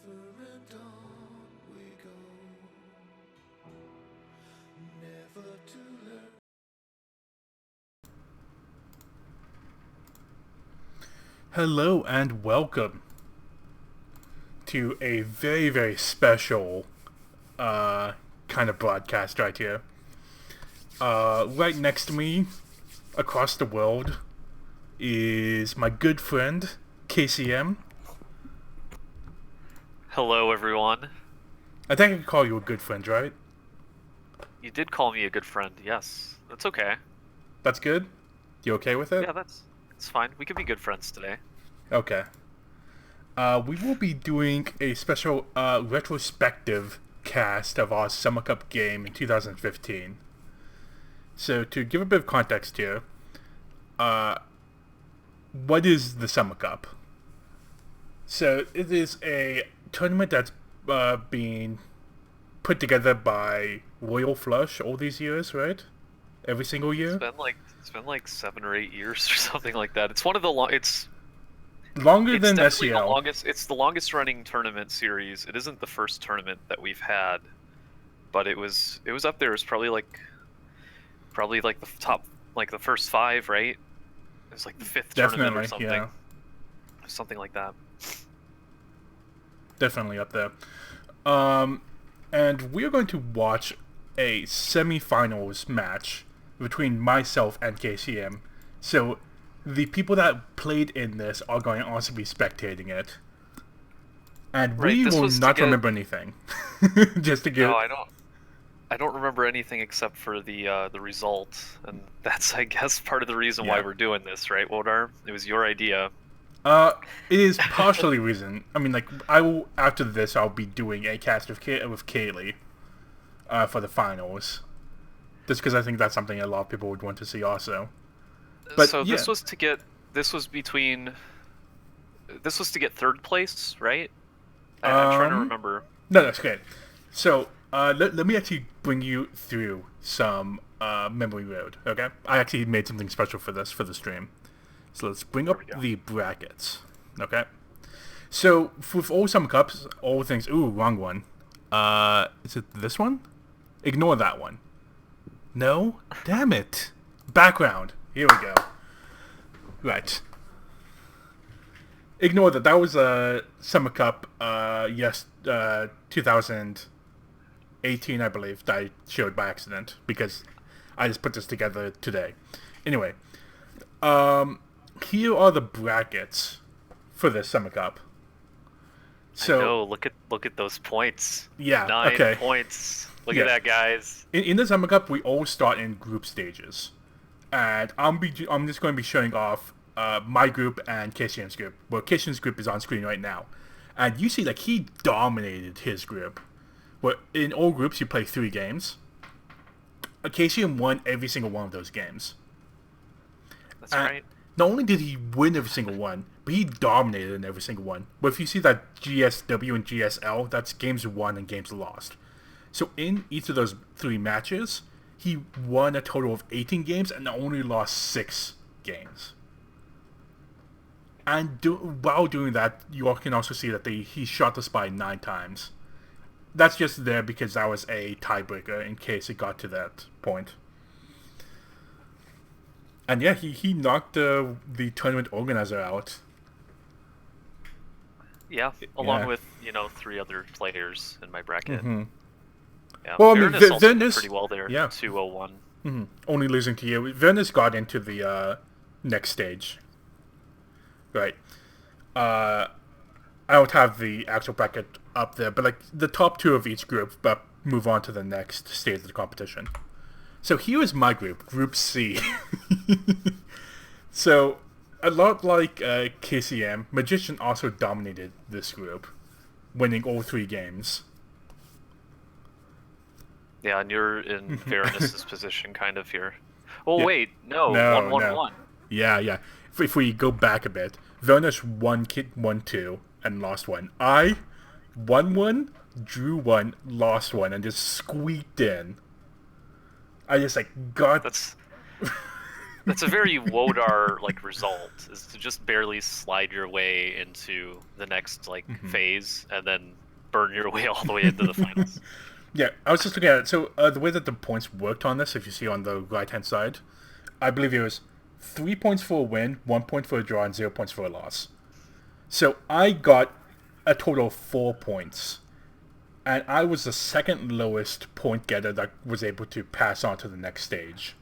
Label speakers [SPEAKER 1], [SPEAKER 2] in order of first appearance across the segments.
[SPEAKER 1] Ever and on we go, never to learn.
[SPEAKER 2] Hello and welcome to a very, very special kind of broadcast right here. Right next to me, across the world, is my good friend, KCM.
[SPEAKER 3] Hello, everyone.
[SPEAKER 2] I think I can call you a good friend, right?
[SPEAKER 3] You did call me a good friend, yes. That's okay.
[SPEAKER 2] That's good? You okay with it?
[SPEAKER 3] Yeah, it's fine. We can be good friends today.
[SPEAKER 2] Okay. We will be doing a special retrospective cast of our Summer Cup game in 2015. So, to give a bit of context here, what is the Summer Cup? So, it is a tournament that's being put together by Royal Flush all these years, right? Every single
[SPEAKER 3] It's
[SPEAKER 2] year?
[SPEAKER 3] been like 7 or 8 years or something like that. It's one of the
[SPEAKER 2] Longer
[SPEAKER 3] it's
[SPEAKER 2] than
[SPEAKER 3] definitely the
[SPEAKER 2] SEL.
[SPEAKER 3] longest. It's the longest running tournament series. It isn't the first tournament that we've had, but it was up there. It's probably like the top, like the first 5, right? It's like the 5th tournament or
[SPEAKER 2] Definitely, yeah.
[SPEAKER 3] something like that.
[SPEAKER 2] Definitely up there. Um, and we are going to watch a semi-finals match between myself and KCM. So the people that played in this are going to also be spectating it, and
[SPEAKER 3] Right.
[SPEAKER 2] we
[SPEAKER 3] This
[SPEAKER 2] will
[SPEAKER 3] was to
[SPEAKER 2] not
[SPEAKER 3] get.
[SPEAKER 2] remember anything. Just to
[SPEAKER 3] No,
[SPEAKER 2] get
[SPEAKER 3] I don't remember anything except for the result, and that's, I guess, part of the reason why
[SPEAKER 2] yeah.
[SPEAKER 3] we're doing this, right, Wodar? It was your idea.
[SPEAKER 2] Uh, it is partially reason. I mean, like I will after this, I'll be doing a cast with with Kaylee, for the finals, just because I think that's something a lot of people would want to see also. But
[SPEAKER 3] So
[SPEAKER 2] yeah,
[SPEAKER 3] this was between this was to get third place, right? I'm trying to
[SPEAKER 2] um,
[SPEAKER 3] remember.
[SPEAKER 2] no, that's good. So, let me actually bring you through some memory road. Okay, I actually made something special for the stream. So let's bring
[SPEAKER 3] There
[SPEAKER 2] up
[SPEAKER 3] we go.
[SPEAKER 2] the brackets. Okay. So with all some cups, all things. Ooh, wrong one. Is it this one? Ignore that one. No, damn it. Background. Here we go. Right. Ignore that. That was a Summer Cup. Yes. 2018, I believe, that I showed by accident because I just put this together today. Anyway, here are the brackets for this Summer Cup.
[SPEAKER 3] I
[SPEAKER 2] So
[SPEAKER 3] know. Look at those points.
[SPEAKER 2] yeah,
[SPEAKER 3] 9
[SPEAKER 2] okay,
[SPEAKER 3] points. Look at
[SPEAKER 2] yeah.
[SPEAKER 3] that, guys.
[SPEAKER 2] In the Summer Cup, we all start in group stages, and I'm just going to be showing off my group and KCM's group. Well, KCM's group is on screen right now, and you see like he dominated his group. Where in all groups you play 3 games. KCM won every single one of those games.
[SPEAKER 3] That's right.
[SPEAKER 2] Not only did he win every single one, but he dominated in every single one. But if you see that GSW and GSL, that's games won and games lost. So in each of those 3 matches, he won a total of 18 games and only lost 6 games. And while doing that, you can also see that he shot the spy 9 times. That's just there because that was a tiebreaker in case it got to that point. And yeah, he knocked the tournament organizer out.
[SPEAKER 3] Yeah, along
[SPEAKER 2] Yeah.
[SPEAKER 3] with 3 other players in my bracket.
[SPEAKER 2] Mm-hmm.
[SPEAKER 3] Yeah,
[SPEAKER 2] Well, I mean,
[SPEAKER 3] Varanus also did
[SPEAKER 2] Venice,
[SPEAKER 3] pretty well there.
[SPEAKER 2] yeah,
[SPEAKER 3] 201.
[SPEAKER 2] only losing to you. Venice got into the next stage, right? I don't have the actual bracket up there, but like the top 2 of each group, but move on to the next stage of the competition. So here is my group, Group C. So a lot like KCM, Magician also dominated this group, winning all 3 games.
[SPEAKER 3] Yeah, and you're in Varanus's position kind of here. Oh
[SPEAKER 2] Yeah.
[SPEAKER 3] wait, no, one
[SPEAKER 2] No,
[SPEAKER 3] one
[SPEAKER 2] no.
[SPEAKER 3] one.
[SPEAKER 2] Yeah, yeah. If we go back a bit, Vilnius won 2 and lost 1. I won 1, drew 1, lost 1, and just squeaked in. I just like got
[SPEAKER 3] That's That's a very Wodar like result, is to just barely slide your way into the next like phase and then burn your way all the way into the finals.
[SPEAKER 2] Yeah, I was just looking at it. So the way that the points worked on this, if you see on the right-hand side, I believe it was 3 points for a win, 1 point for a draw, and 0 points for a loss. So I got a total of 4 points. And I was the second lowest point getter that was able to pass on to the next stage.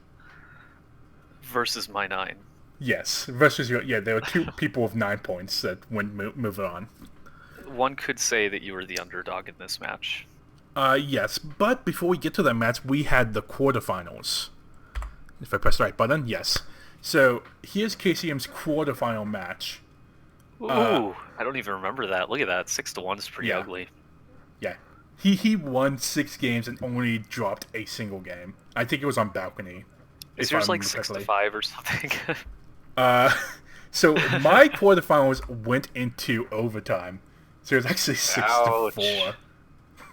[SPEAKER 3] Versus my 9.
[SPEAKER 2] Yes, versus your... Yeah, there were 2 people with 9 points that went move on.
[SPEAKER 3] One could say that you were the underdog in this match.
[SPEAKER 2] Yes, but before we get to that match, we had the quarterfinals. If I press the right button, yes. So, here's KCM's quarterfinal match.
[SPEAKER 3] Ooh, I don't even remember that. Look at that. 6-1 is pretty ugly.
[SPEAKER 2] Yeah. He won 6 games and only dropped a single game. I think it was on balcony.
[SPEAKER 3] Is yours like 6-5 or something?
[SPEAKER 2] So my quarterfinals went into overtime. So it was actually 6-4.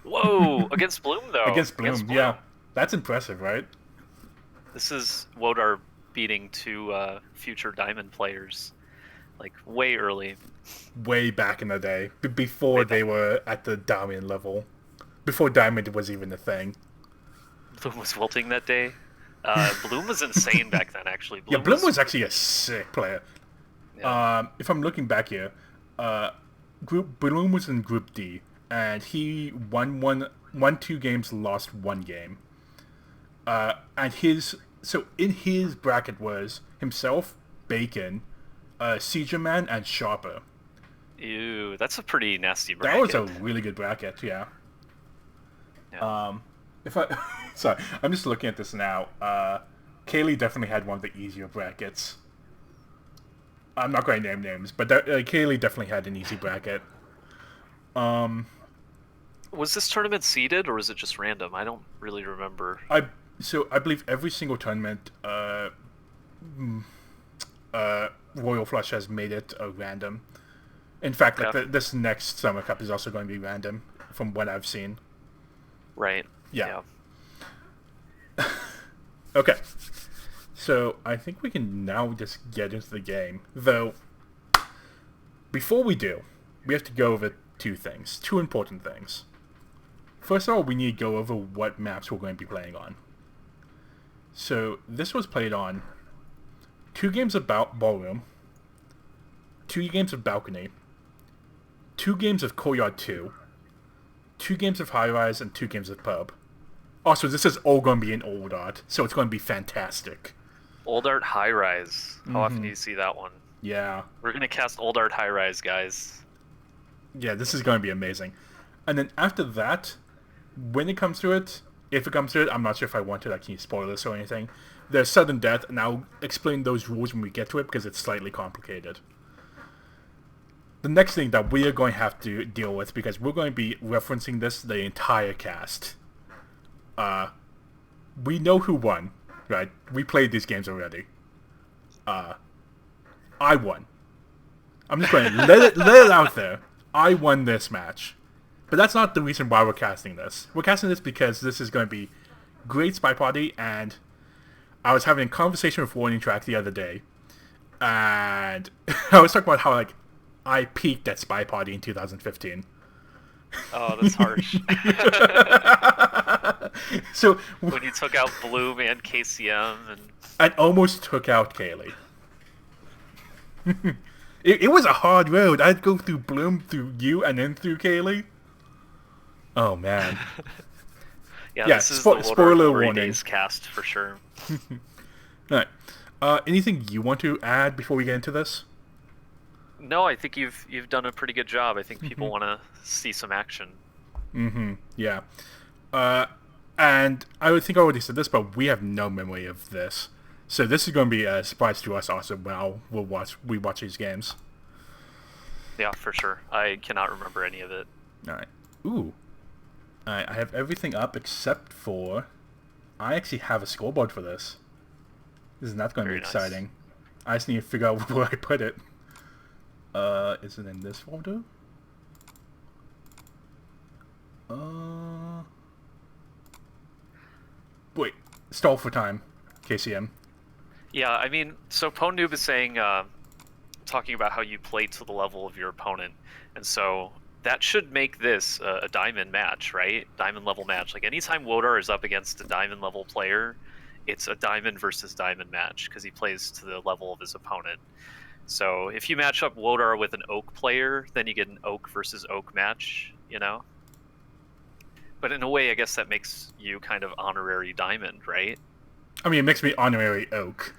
[SPEAKER 3] Whoa! Against Bloom, though.
[SPEAKER 2] Against Bloom, yeah. That's impressive, right?
[SPEAKER 3] This is Wodar beating 2 future Diamond players, like, way early.
[SPEAKER 2] Way back in the day. Before they were at the Diamond level. Before Diamond was even a thing.
[SPEAKER 3] Bloom was wilting that day. Bloom was insane back then, actually.
[SPEAKER 2] Bloom was actually a sick player. Yeah. If I'm looking back here, Bloom was in Group D, and he won 2 games, lost 1 game. And in his bracket was himself, Bacon, Siegerman, and Sharper.
[SPEAKER 3] Ew, that's a pretty nasty bracket.
[SPEAKER 2] That was a really good bracket, yeah. Sorry, I'm just looking at this now. Kaylee definitely had one of the easier brackets. I'm not going to name names, but Kaylee definitely had an easy bracket.
[SPEAKER 3] Was this tournament seeded, or was it just random? I don't really remember.
[SPEAKER 2] I believe every single tournament, Royal Flush has made it random. In fact, this next Summer Cup is also going to be random, from what I've seen.
[SPEAKER 3] Right.
[SPEAKER 2] Yeah. Okay. So, I think we can now just get into the game. Though, before we do, we have to go over 2 things. 2 important things. First of all, we need to go over what maps we're going to be playing on. So, this was played on 2 games of Ballroom, 2 games of Balcony, 2 games of Courtyard 2, 2 games of High Rise, and 2 games of Pub. Also, this is all going to be in Old Art, so it's going to be fantastic.
[SPEAKER 3] Old Art High Rise. How often do you see that one?
[SPEAKER 2] Yeah.
[SPEAKER 3] We're going to cast Old Art High Rise, guys.
[SPEAKER 2] Yeah, this is going to be amazing. And then after that, when it comes to it, if it comes to it, I'm not sure if I want to like spoil this or anything. There's Sudden Death, and I'll explain those rules when we get to it because it's slightly complicated. The next thing that we are going to have to deal with, because we're going to be referencing this the entire cast. We know who won, right? We played these games already. I won. I'm just going to let it out there. I won this match. But that's not the reason why we're casting this. We're casting this because this is going to be great SpyParty, and I was having a conversation with Warning Track the other day, and I was talking about how I peaked at SpyParty in 2015.
[SPEAKER 3] Oh, that's harsh.
[SPEAKER 2] So
[SPEAKER 3] when you took out Bloom and KCM, and
[SPEAKER 2] I almost took out Kaylee. It was a hard road. I'd go through Bloom, through you, and then through Kaylee. Oh man.
[SPEAKER 3] Yeah, this is the
[SPEAKER 2] spoiler warning.
[SPEAKER 3] Days cast for sure.
[SPEAKER 2] All right. Anything you want to add before we get into this?
[SPEAKER 3] No, I think you've done a pretty good job. I think people want to see some action.
[SPEAKER 2] Yeah. And I think I already said this, but we have no memory of this. So this is going to be a surprise to us also while we watch these games.
[SPEAKER 3] Yeah, for sure. I cannot remember any of it.
[SPEAKER 2] All right. Ooh. All right, I have everything up except for I actually have a scoreboard for this. This is not going to be exciting. I just need to figure out where I put it. Is it in this folder? Wait. Stall for time. KCM.
[SPEAKER 3] Yeah, I mean, so PwnNoob is saying, talking about how you play to the level of your opponent, and so that should make this a diamond match, right? Diamond level match. Like anytime Wodar is up against a diamond level player, it's a diamond versus diamond match because he plays to the level of his opponent. So if you match up Wodar with an oak player, then you get an oak versus oak match, you know? But in a way, I guess that makes you kind of honorary diamond, right?
[SPEAKER 2] I mean, it makes me honorary oak.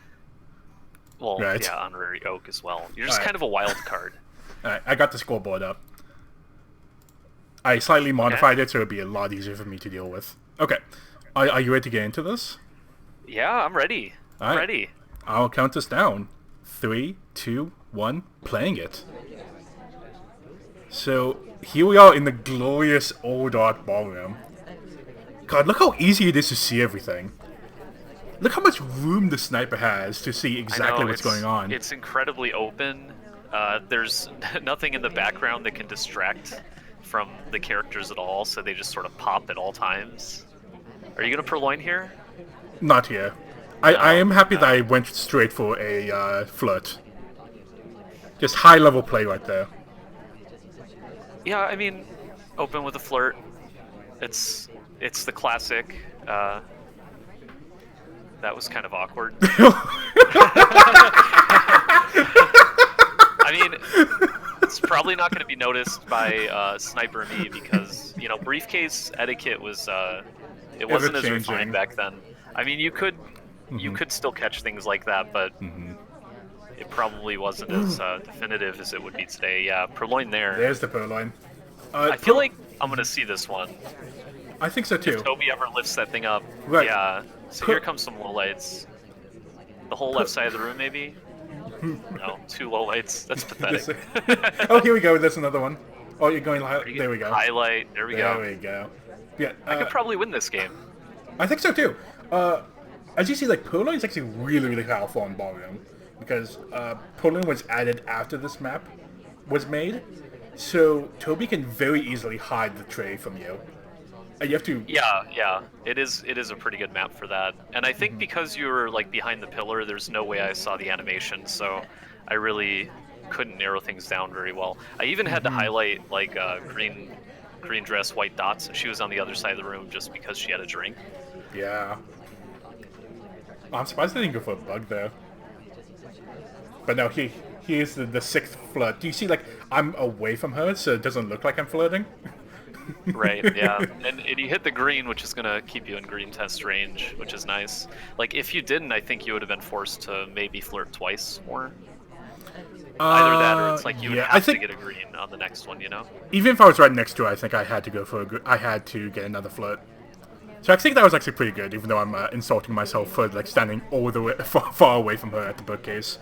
[SPEAKER 3] Well,
[SPEAKER 2] Right.
[SPEAKER 3] yeah, honorary oak as well. You're just
[SPEAKER 2] Alright.
[SPEAKER 3] kind of a wild card.
[SPEAKER 2] Alright, I got the scoreboard up. I slightly modified it so it'd be a lot easier for me to deal with. Okay. Are you ready to get into this?
[SPEAKER 3] Yeah, I'm ready. I'm
[SPEAKER 2] Alright.
[SPEAKER 3] ready.
[SPEAKER 2] I'll count us down. 3, 2, 1, playing it. So, here we are in the glorious old art ballroom. God, look how easy it is to see everything. Look how much room the sniper has to see exactly what's going on.
[SPEAKER 3] It's incredibly open. There's nothing in the background that can distract from the characters at all, so they just sort of pop at all times. Are you gonna purloin here?
[SPEAKER 2] Not here. I am happy that I went straight for a flirt. Just high-level play right there.
[SPEAKER 3] Yeah, I mean, open with a flirt. It's the classic. That was kind of awkward. I mean, it's probably not going to be noticed by Sniper and me because, you know, briefcase etiquette was it wasn't as
[SPEAKER 2] Ever-changing.
[SPEAKER 3] refined back then. I mean, you could still catch things like that, but it probably wasn't as definitive as it would be today. Yeah, purloin there.
[SPEAKER 2] There's the purloin.
[SPEAKER 3] I feel like I'm going to see this one.
[SPEAKER 2] I think so too.
[SPEAKER 3] Toby ever lifts that thing up.
[SPEAKER 2] Right.
[SPEAKER 3] Yeah. So here comes some low lights. The whole left side of the room, maybe? No, 2 low lights. That's pathetic.
[SPEAKER 2] Oh, here we go. There's another one. Oh, you're going light. There we go.
[SPEAKER 3] Highlight. There we
[SPEAKER 2] There
[SPEAKER 3] go.
[SPEAKER 2] we go. Yeah,
[SPEAKER 3] I could probably win this game.
[SPEAKER 2] I think so too. As you see, like purloin is actually really, really powerful in ballroom because purloin was added after this map was made, so Toby can very easily hide the tray from you. You have to.
[SPEAKER 3] Yeah. It is a pretty good map for that. And I think because you were like behind the pillar, there's no way I saw the animation, so I really couldn't narrow things down very well. I even had to highlight like green dress, white dots, and she was on the other side of the room just because she had a drink.
[SPEAKER 2] Yeah. I'm surprised they didn't go for a bug there. But no, here's the sixth flirt. Do you see, like, I'm away from her, so it doesn't look like I'm flirting?
[SPEAKER 3] Right, yeah. And you hit the green, which is going to keep you in green test range, which is nice. Like, if you didn't, I think you would have been forced to maybe flirt twice more. Either that, or it's like you would have to get a green on the next one, you know?
[SPEAKER 2] Even if I was right next to her, I think I had to go for I had to get another flirt. So I think that was actually pretty good, even though I'm insulting myself for like standing all the way far away from her at the bookcase.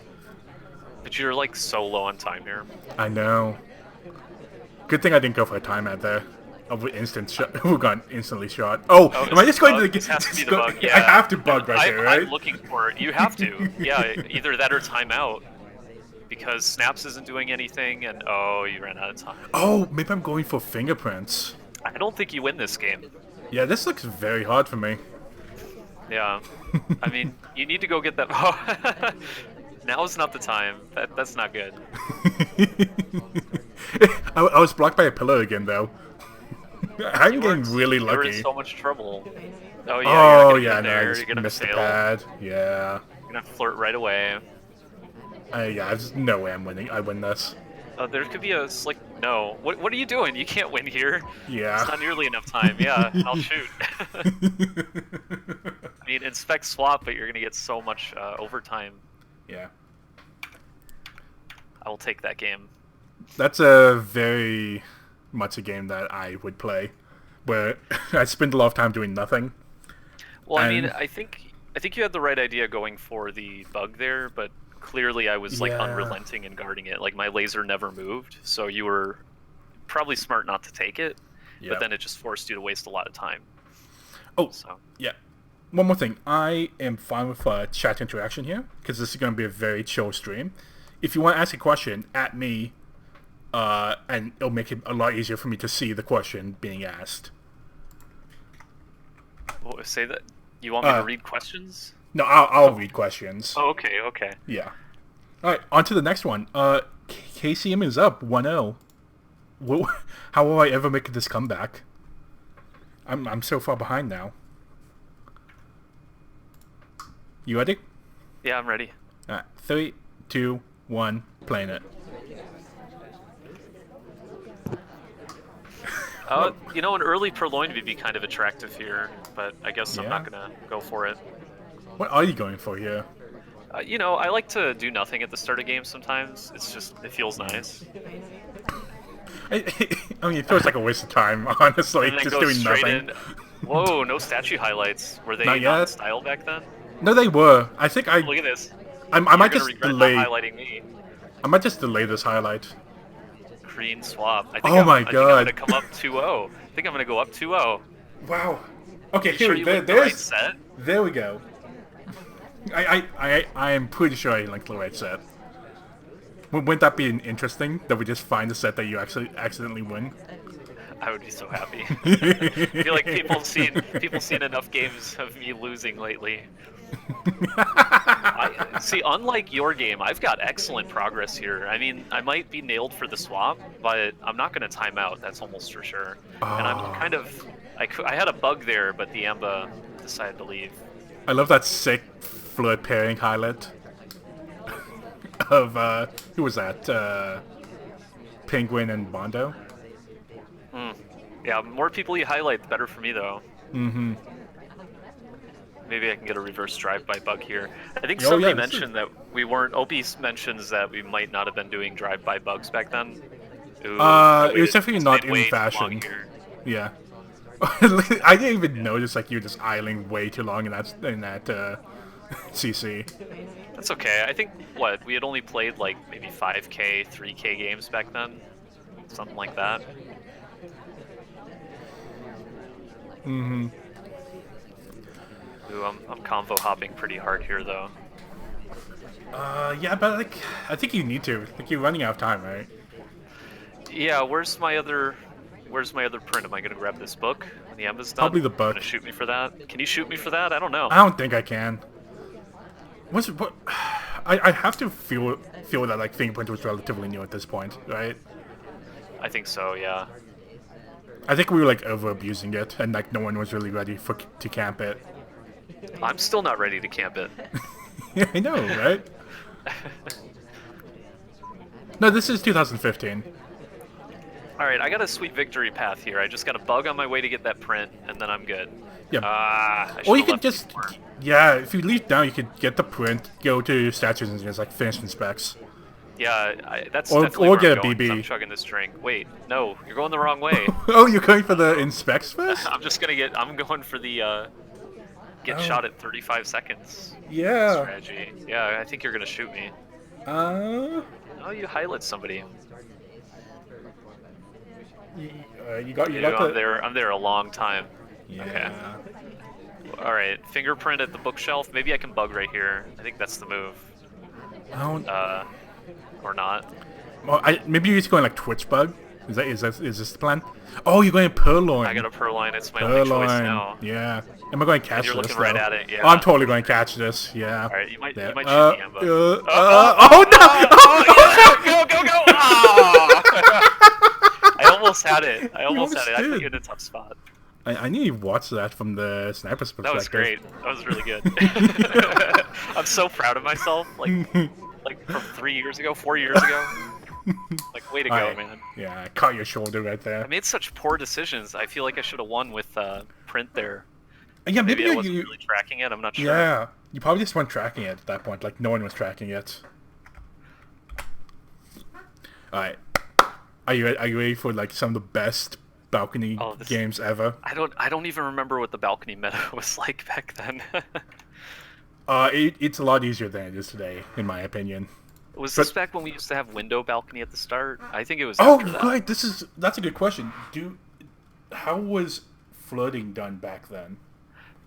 [SPEAKER 3] But you're like so low on time here.
[SPEAKER 2] I know. Good thing I didn't go for a timeout there. We're instantly shot. Oh, am I just going to the?
[SPEAKER 3] This has to be the bug. Yeah.
[SPEAKER 2] I have to bug right here, right?
[SPEAKER 3] I'm looking for it. You have to. Yeah, either that or timeout. Because Snaps isn't doing anything, and oh, you ran out of time.
[SPEAKER 2] Oh, maybe I'm going for fingerprints.
[SPEAKER 3] I don't think you win this game.
[SPEAKER 2] Yeah, this looks very hard for me.
[SPEAKER 3] Yeah. I mean, you need to go get that. Oh. Now is not the time. That's not good.
[SPEAKER 2] I was blocked by a pillar again, though. I'm getting really lucky.
[SPEAKER 3] You're in so much trouble. Oh
[SPEAKER 2] Oh
[SPEAKER 3] yeah.
[SPEAKER 2] yeah, no, I
[SPEAKER 3] you're
[SPEAKER 2] just
[SPEAKER 3] gonna
[SPEAKER 2] missed the
[SPEAKER 3] fail.
[SPEAKER 2] pad. Yeah.
[SPEAKER 3] You're gonna flirt right away.
[SPEAKER 2] Yeah, there's no way I'm winning. I win this.
[SPEAKER 3] There could be a slick. No. What are you doing? You can't win here.
[SPEAKER 2] Yeah.
[SPEAKER 3] It's not nearly enough time. Yeah, I'll shoot. I mean, inspect swap, but you're gonna get so much overtime.
[SPEAKER 2] Yeah.
[SPEAKER 3] I will take that game.
[SPEAKER 2] That's a very much a game that I would play, where I spend a lot of time doing nothing.
[SPEAKER 3] Well, I mean, I think you had the right idea going for the bug there, but clearly I was like unrelenting in guarding it. Like my laser never moved, so you were probably smart not to take it.
[SPEAKER 2] Yep.
[SPEAKER 3] But then it just forced you to waste a lot of time.
[SPEAKER 2] Oh,
[SPEAKER 3] so
[SPEAKER 2] yeah. One more thing. I am fine with chat interaction here, because this is going to be a very chill stream. If you want to ask a question, at me, and it'll make it a lot easier for me to see the question being asked.
[SPEAKER 3] Say that. You want me to read questions?
[SPEAKER 2] No, I'll read questions.
[SPEAKER 3] Oh, okay, okay.
[SPEAKER 2] Yeah. All right, on to the next one. KCM is up 1-0. How will I ever make this comeback? I'm so far behind now. You ready?
[SPEAKER 3] Yeah, I'm ready.
[SPEAKER 2] All right, 3, 2, 1, playing it.
[SPEAKER 3] You know, an early purloin would be kind of attractive here, but I guess I'm not gonna go for it.
[SPEAKER 2] What are you going for here?
[SPEAKER 3] You know, I like to do nothing at the start of games sometimes. It feels nice.
[SPEAKER 2] I mean, it feels like a waste of time, honestly,
[SPEAKER 3] And then
[SPEAKER 2] just
[SPEAKER 3] go
[SPEAKER 2] doing
[SPEAKER 3] straight
[SPEAKER 2] nothing.
[SPEAKER 3] in. Whoa, no statue highlights. Were they
[SPEAKER 2] Not
[SPEAKER 3] not in
[SPEAKER 2] yet.
[SPEAKER 3] style back then?
[SPEAKER 2] No, they were. I think I.
[SPEAKER 3] Look at this.
[SPEAKER 2] I
[SPEAKER 3] You're
[SPEAKER 2] might
[SPEAKER 3] gonna
[SPEAKER 2] just
[SPEAKER 3] regret
[SPEAKER 2] delay.
[SPEAKER 3] not highlighting me.
[SPEAKER 2] I might just delay this highlight.
[SPEAKER 3] Green swap. I think
[SPEAKER 2] Oh my
[SPEAKER 3] I think
[SPEAKER 2] God.
[SPEAKER 3] I'm gonna come up 2-0. I think I'm gonna go up 2-0.
[SPEAKER 2] Wow. Okay,
[SPEAKER 3] You sure you linked the right set?
[SPEAKER 2] There we go. I am pretty sure I linked the right set. Wouldn't that be interesting that we just find a set that you actually accidentally win?
[SPEAKER 3] I would be so happy. I feel like people seen enough games of me losing lately. See, unlike your game, I've got excellent progress here. I mean, I might be nailed for the swap, but I'm not going to time out. That's almost for sure. And I'm kind of... I had a bug there, but the Amba decided to leave.
[SPEAKER 2] I love that sick flirt pairing highlight of, who was that? Penguin and Bondo?
[SPEAKER 3] Yeah, more people you highlight, the better for me, though.
[SPEAKER 2] Mm-hmm.
[SPEAKER 3] Maybe I can get a reverse drive-by bug here. I think
[SPEAKER 2] Oh,
[SPEAKER 3] somebody
[SPEAKER 2] yeah,
[SPEAKER 3] mentioned that we weren't... Opie mentions that we might not have been doing drive-by bugs back then. Ooh,
[SPEAKER 2] It was definitely not in fashion. Yeah. I didn't even notice like you were just idling way too long in that CC.
[SPEAKER 3] That's okay. I think, what, we had only played like maybe 5K, 3K games back then? Something like that.
[SPEAKER 2] Mm-hmm.
[SPEAKER 3] Ooh, I'm convo hopping pretty hard here, though.
[SPEAKER 2] Yeah, but like, I think you need to. Like, you're running out of time, right?
[SPEAKER 3] Yeah, where's my other print? Am I gonna grab this book when the Emba's done?
[SPEAKER 2] Probably the book.
[SPEAKER 3] Gonna shoot me for that? Can you shoot me for that? I don't know.
[SPEAKER 2] I don't think I can. What? I have to feel that like Fingerprint was relatively new at this point, right?
[SPEAKER 3] I think so, yeah.
[SPEAKER 2] I think we were like over abusing it, and like no one was really ready to camp it.
[SPEAKER 3] I'm still not ready to camp it.
[SPEAKER 2] Yeah, I know, right? No, this is 2015.
[SPEAKER 3] Alright, I got a sweet victory path here. I just got a bug on my way to get that print, and then I'm good.
[SPEAKER 2] Yeah.
[SPEAKER 3] I
[SPEAKER 2] Or you
[SPEAKER 3] should've
[SPEAKER 2] could
[SPEAKER 3] left
[SPEAKER 2] just,
[SPEAKER 3] before.
[SPEAKER 2] yeah, if you leave down, you could get the print, go to statues, and just like finish the specs.
[SPEAKER 3] Yeah, that's
[SPEAKER 2] Or
[SPEAKER 3] definitely where
[SPEAKER 2] get
[SPEAKER 3] I'm
[SPEAKER 2] a
[SPEAKER 3] going, 'cause
[SPEAKER 2] BB.
[SPEAKER 3] I'm chugging this drink. Wait, no, you're going the wrong way.
[SPEAKER 2] Oh, you're going for the inspects first?
[SPEAKER 3] I'm going for the, get shot at 35 seconds
[SPEAKER 2] Yeah.
[SPEAKER 3] strategy. Yeah, I think you're gonna shoot me.
[SPEAKER 2] Uh,
[SPEAKER 3] Oh, you highlight somebody.
[SPEAKER 2] you got
[SPEAKER 3] Dude,
[SPEAKER 2] the.
[SPEAKER 3] I'm there a long time.
[SPEAKER 2] Yeah.
[SPEAKER 3] Okay. Alright, fingerprint at the bookshelf. Maybe I can bug right here. I think that's the move.
[SPEAKER 2] I don't.
[SPEAKER 3] Or not.
[SPEAKER 2] Well, maybe you're just going like Twitch bug. Is this the plan? Oh, you're going Purloin.
[SPEAKER 3] I got a Purloin, it's my only choice now.
[SPEAKER 2] Yeah. Am I going to catch
[SPEAKER 3] You're
[SPEAKER 2] this?
[SPEAKER 3] looking right
[SPEAKER 2] though?
[SPEAKER 3] at it, yeah.
[SPEAKER 2] Oh, I'm totally going to catch this. Yeah.
[SPEAKER 3] Alright, you might shoot me, Emba.
[SPEAKER 2] Oh no!
[SPEAKER 3] Oh, yeah, go! Ah! I almost had it. I
[SPEAKER 2] almost
[SPEAKER 3] had it. I put
[SPEAKER 2] did.
[SPEAKER 3] you in a tough spot.
[SPEAKER 2] I need to watch that from the sniper's perspective.
[SPEAKER 3] That was great. That was really good. I'm so proud of myself. Like from 3 years ago, 4 years ago. Like, way to go, man.
[SPEAKER 2] Yeah, I caught your shoulder right there.
[SPEAKER 3] I made such poor decisions. I feel like I should have won with print there.
[SPEAKER 2] Yeah,
[SPEAKER 3] Maybe I wasn't really tracking it. I'm not sure.
[SPEAKER 2] Yeah, you probably just weren't tracking it at that point. Like no one was tracking it. All right, are you ready for like some of the best balcony games ever?
[SPEAKER 3] I don't even remember what the balcony meta was like back then.
[SPEAKER 2] It's a lot easier than it is today, in my opinion.
[SPEAKER 3] Was this back when we used to have window balcony at the start? I think it was.
[SPEAKER 2] Oh,
[SPEAKER 3] after that.
[SPEAKER 2] right. That's a good question. How was flirting done back then?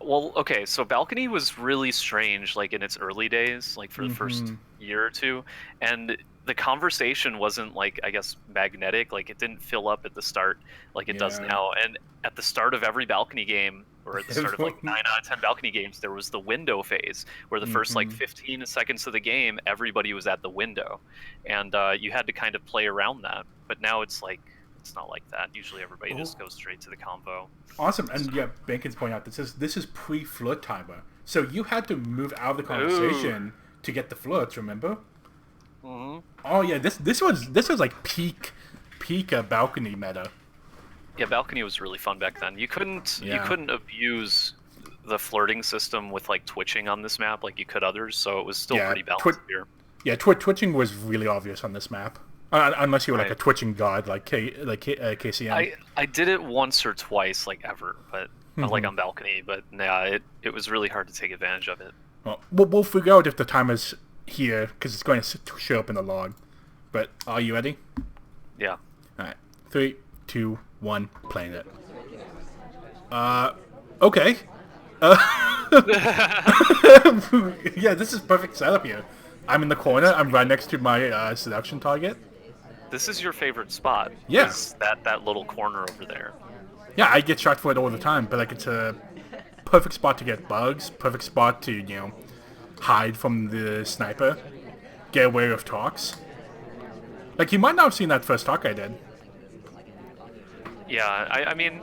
[SPEAKER 3] Well, okay, so balcony was really strange, like in its early days, like for the first year or two, and the conversation wasn't like, I guess, magnetic. Like it didn't fill up at the start like it does
[SPEAKER 2] Yeah.
[SPEAKER 3] now. And at the start of every balcony game, or at the start of like 9 out of 10 balcony games, there was the window phase where the first like 15 seconds of the game, everybody was at the window, and you had to kind of play around that. But now it's like it's not like that. Usually everybody just goes straight to the convo.
[SPEAKER 2] Awesome, and yeah, Bacon's pointing out this is pre-flirt timer, so you had to move out of the conversation to get the flirts. Remember?
[SPEAKER 3] Mm-hmm.
[SPEAKER 2] Oh yeah, this was like peak balcony meta.
[SPEAKER 3] Yeah, balcony was really fun back then. You couldn't abuse the flirting system with like twitching on this map like you could others, so it was still pretty balanced here.
[SPEAKER 2] Yeah, twitching was really obvious on this map, unless you were like a twitching god like KCM.
[SPEAKER 3] I did it once or twice, like ever, but like on balcony. But yeah, it was really hard to take advantage of it.
[SPEAKER 2] Well, we'll figure out if the timer's here because it's going to show up in the log. But are you ready?
[SPEAKER 3] Yeah.
[SPEAKER 2] All right, 3, 2, 1, playing it. Okay. Yeah, this is perfect setup here. I'm in the corner. I'm right next to my seduction target.
[SPEAKER 3] This is your favorite spot.
[SPEAKER 2] Yeah.
[SPEAKER 3] Is that little corner over there.
[SPEAKER 2] Yeah, I get shot for it all the time, but like it's a perfect spot to get bugs, perfect spot to, hide from the sniper, get away with talks. Like, you might not have seen that first talk I did.
[SPEAKER 3] Yeah, I mean,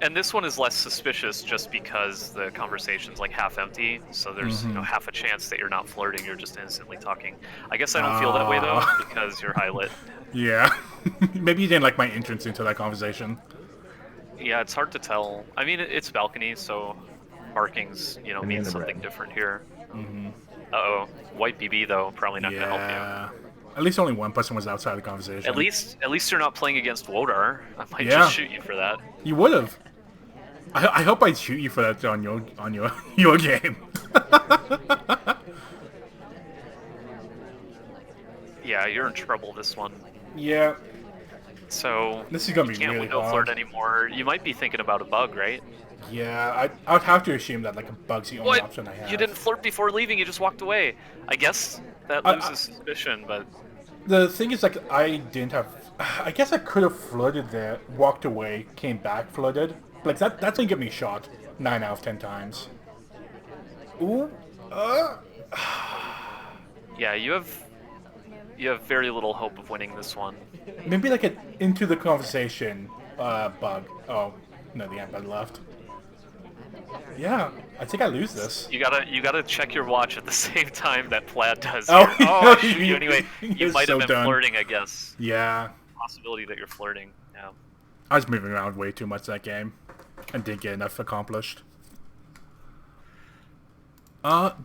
[SPEAKER 3] and this one is less suspicious just because the conversation's like half empty, so there's half a chance that you're not flirting, you're just innocently talking. I guess I don't feel that way though, because you're high lit.
[SPEAKER 2] Yeah. Maybe you didn't like my entrance into that conversation.
[SPEAKER 3] Yeah, it's hard to tell. I mean, it's balcony, so markings, mean something different here. Uh-oh. White BB, though, probably not going to help you.
[SPEAKER 2] At least only one person was outside the conversation.
[SPEAKER 3] At least you're not playing against Wodar. I might just shoot you for that.
[SPEAKER 2] You would have. I hope I'd shoot you for that on your game.
[SPEAKER 3] Yeah, you're in trouble this one.
[SPEAKER 2] Yeah.
[SPEAKER 3] So
[SPEAKER 2] this is gonna be
[SPEAKER 3] you can't
[SPEAKER 2] really
[SPEAKER 3] window
[SPEAKER 2] hard.
[SPEAKER 3] flirt anymore. You might be thinking about a bug, right?
[SPEAKER 2] Yeah, I would have to assume that like a bug's the only option I have.
[SPEAKER 3] You didn't flirt before leaving. You just walked away. I guess that loses suspicion, but
[SPEAKER 2] the thing is, like, I didn't have. I guess I could have flirted there, walked away, came back, flirted. Like that's gonna get me shot 9 out of 10 times. Ooh.
[SPEAKER 3] Yeah, you have very little hope of winning this one.
[SPEAKER 2] Maybe like an into the conversation bug. Oh no, the amp left. Yeah, I think I lose this.
[SPEAKER 3] You gotta check your watch at the same time that Plaid does.
[SPEAKER 2] Oh,
[SPEAKER 3] I'll shoot you anyway. You might have been
[SPEAKER 2] done.
[SPEAKER 3] flirting, I guess.
[SPEAKER 2] Yeah.
[SPEAKER 3] Possibility that you're flirting. Yeah.
[SPEAKER 2] I was moving around way too much that game, and didn't get enough accomplished. So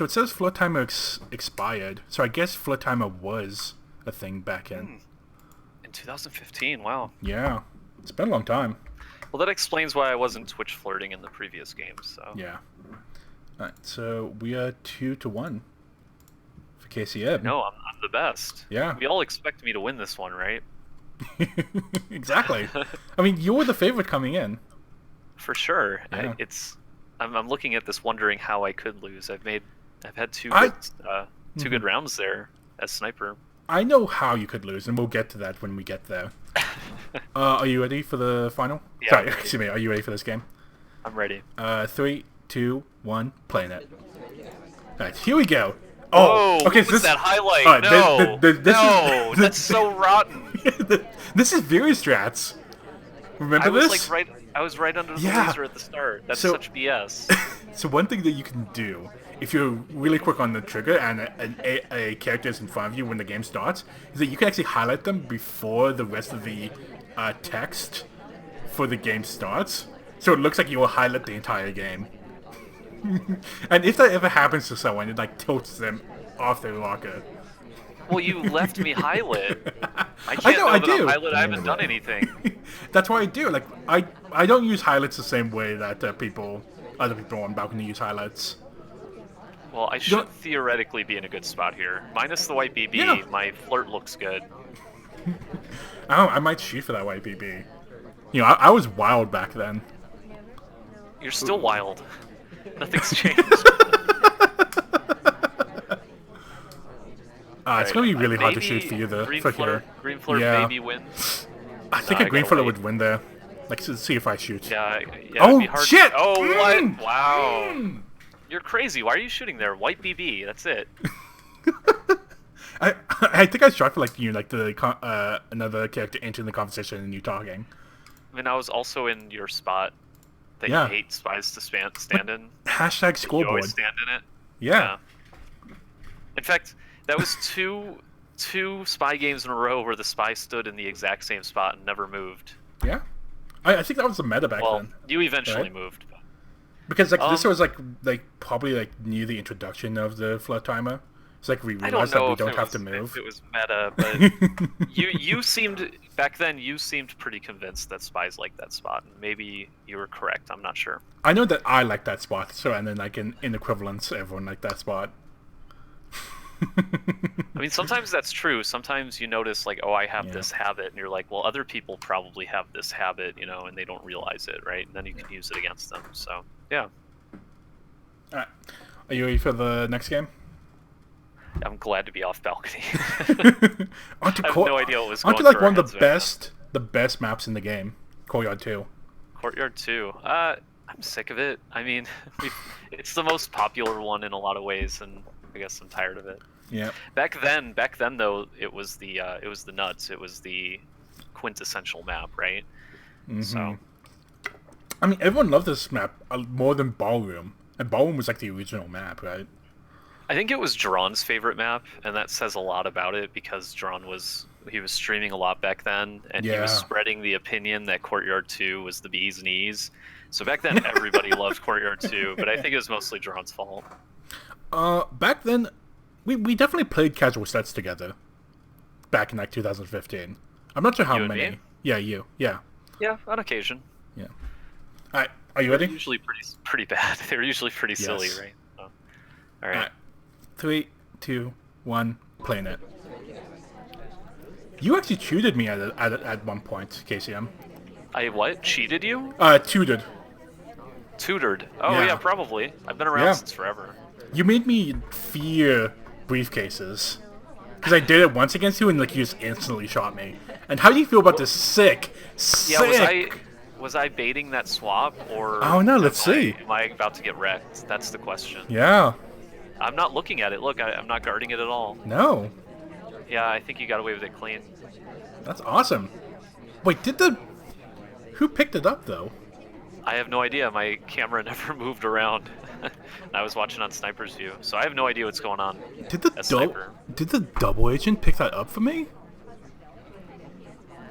[SPEAKER 2] it says flirt timer expired. So I guess flirt timer was a thing back in.
[SPEAKER 3] In 2015. Wow.
[SPEAKER 2] Yeah, it's been a long time.
[SPEAKER 3] Well, that explains why I wasn't Twitch flirting in the previous games. So.
[SPEAKER 2] Yeah. All right, so we are 2-1 for KCMmmmm.
[SPEAKER 3] No, I'm the best.
[SPEAKER 2] Yeah.
[SPEAKER 3] We all expect me to win this one, right?
[SPEAKER 2] Exactly. I mean, you were the favorite coming in.
[SPEAKER 3] For sure.
[SPEAKER 2] Yeah.
[SPEAKER 3] I'm looking at this, wondering how I could lose. I've had two good rounds there as sniper.
[SPEAKER 2] I know how you could lose, and we'll get to that when we get there. Are you ready for the final?
[SPEAKER 3] Yeah.
[SPEAKER 2] Sorry, excuse me. Are you ready for this game?
[SPEAKER 3] I'm ready.
[SPEAKER 2] 3, 2, 1, playing it. All right, here we go. Oh,
[SPEAKER 3] whoa,
[SPEAKER 2] okay.
[SPEAKER 3] So this that highlight.
[SPEAKER 2] Right,
[SPEAKER 3] no,
[SPEAKER 2] this
[SPEAKER 3] that's so rotten.
[SPEAKER 2] This is very strats. Remember this?
[SPEAKER 3] I was right under the laser at the start. That's such BS.
[SPEAKER 2] So one thing that you can do, if you're really quick on the trigger and a character is in front of you when the game starts, is that you can actually highlight them before the rest of the text for the game starts. So it looks like you will highlight the entire game. And if that ever happens to someone, it like tilts them off their locker.
[SPEAKER 3] Well, you left me highlit. I
[SPEAKER 2] I know, I do.
[SPEAKER 3] I'm highlit. I haven't done anything.
[SPEAKER 2] That's what I do. Like I don't use highlights the same way that other people on balcony use highlights.
[SPEAKER 3] Well, I should theoretically be in a good spot here. Minus the white BB, my flirt looks good.
[SPEAKER 2] I might shoot for that white BB. You know, I was wild back then.
[SPEAKER 3] You're still wild. Nothing's changed.
[SPEAKER 2] It's gonna be really hard to shoot for you though. For here.
[SPEAKER 3] Green Fleur
[SPEAKER 2] Yeah.
[SPEAKER 3] maybe wins.
[SPEAKER 2] I think a green filler would win there. Like, see if I shoot.
[SPEAKER 3] Yeah,
[SPEAKER 2] Oh,
[SPEAKER 3] it'd be hard.
[SPEAKER 2] shit!
[SPEAKER 3] Oh, what? Wow. You're crazy. Why are you shooting there? White BB. That's it.
[SPEAKER 2] I think I shot for like the another character entering the conversation and you talking.
[SPEAKER 3] I mean, I was also in your spot that
[SPEAKER 2] Yeah.
[SPEAKER 3] you hate spies to stand in.
[SPEAKER 2] Hashtag
[SPEAKER 3] You
[SPEAKER 2] scoreboard.
[SPEAKER 3] always stand in it.
[SPEAKER 2] Yeah.
[SPEAKER 3] In fact, that was two spy games in a row where the spy stood in the exact same spot and never moved.
[SPEAKER 2] Yeah. I think that was the meta back
[SPEAKER 3] Well,
[SPEAKER 2] then.
[SPEAKER 3] you eventually
[SPEAKER 2] right?
[SPEAKER 3] moved.
[SPEAKER 2] Because like this was like probably like near the introduction of the flood timer. It's like we
[SPEAKER 3] I don't
[SPEAKER 2] realized that
[SPEAKER 3] know
[SPEAKER 2] we
[SPEAKER 3] if
[SPEAKER 2] don't
[SPEAKER 3] it
[SPEAKER 2] have
[SPEAKER 3] was,
[SPEAKER 2] to move.
[SPEAKER 3] if it was meta, but you seemed back then. You seemed pretty convinced that spies liked that spot, and maybe you were correct. I'm not sure.
[SPEAKER 2] I know that I like that spot, so and then like in equivalence, everyone liked that spot.
[SPEAKER 3] I mean, sometimes that's true. Sometimes you notice, like, oh, I have
[SPEAKER 2] Yeah.
[SPEAKER 3] this habit, and you're like, well, other people probably have this habit, you know, and they don't realize it, right? And then you can use it against them. So, yeah.
[SPEAKER 2] All right, are you ready for the next game?
[SPEAKER 3] I'm glad to be off balcony.
[SPEAKER 2] I
[SPEAKER 3] have no idea what was going
[SPEAKER 2] Aren't you like
[SPEAKER 3] through
[SPEAKER 2] one
[SPEAKER 3] our
[SPEAKER 2] of
[SPEAKER 3] heads
[SPEAKER 2] the best maps in the game? Courtyard 2.
[SPEAKER 3] Courtyard 2. I'm sick of it. I mean, it's the most popular one in a lot of ways, and I guess I'm tired of it.
[SPEAKER 2] Yeah.
[SPEAKER 3] Back then though, it was the nuts. It was the quintessential map, right?
[SPEAKER 2] Mm-hmm.
[SPEAKER 3] So,
[SPEAKER 2] I mean, everyone loved this map more than Ballroom, and Ballroom was like the original map, right?
[SPEAKER 3] I think it was Dron's favorite map, and that says a lot about it because Dron was streaming a lot back then, and he was spreading the opinion that Courtyard 2 was the bee's knees. So back then, everybody loved Courtyard 2, but I think it was mostly Dron's fault.
[SPEAKER 2] Back then, we definitely played casual sets together. Back in like 2015. I'm not sure how
[SPEAKER 3] You and
[SPEAKER 2] many.
[SPEAKER 3] me?
[SPEAKER 2] Yeah, you. Yeah.
[SPEAKER 3] Yeah, on occasion.
[SPEAKER 2] Yeah. All right, are you ready?
[SPEAKER 3] They're usually pretty bad. They're usually pretty silly,
[SPEAKER 2] Yes.
[SPEAKER 3] right? So, all right.
[SPEAKER 2] 3, 2, 1, playing it. You actually tutored me at one point, KCM.
[SPEAKER 3] I what? Cheated you?
[SPEAKER 2] Tutored.
[SPEAKER 3] Tutored? Oh
[SPEAKER 2] Yeah.
[SPEAKER 3] yeah, probably. I've been around
[SPEAKER 2] Yeah.
[SPEAKER 3] since forever.
[SPEAKER 2] You made me fear briefcases. Because I did it once against you and like you just instantly shot me. And how do you feel about this sick?
[SPEAKER 3] Yeah, was I baiting that swap or?
[SPEAKER 2] Oh no, let's see.
[SPEAKER 3] Am I about to get wrecked? That's the question.
[SPEAKER 2] Yeah.
[SPEAKER 3] I'm not looking at it. Look, I'm not guarding it at all.
[SPEAKER 2] No.
[SPEAKER 3] Yeah, I think you got away with it clean.
[SPEAKER 2] That's awesome. Wait, who picked it up though?
[SPEAKER 3] I have no idea. My camera never moved around. I was watching on Sniper's View, so I have no idea what's going on.
[SPEAKER 2] Did
[SPEAKER 3] Sniper.
[SPEAKER 2] the double agent pick that up for me?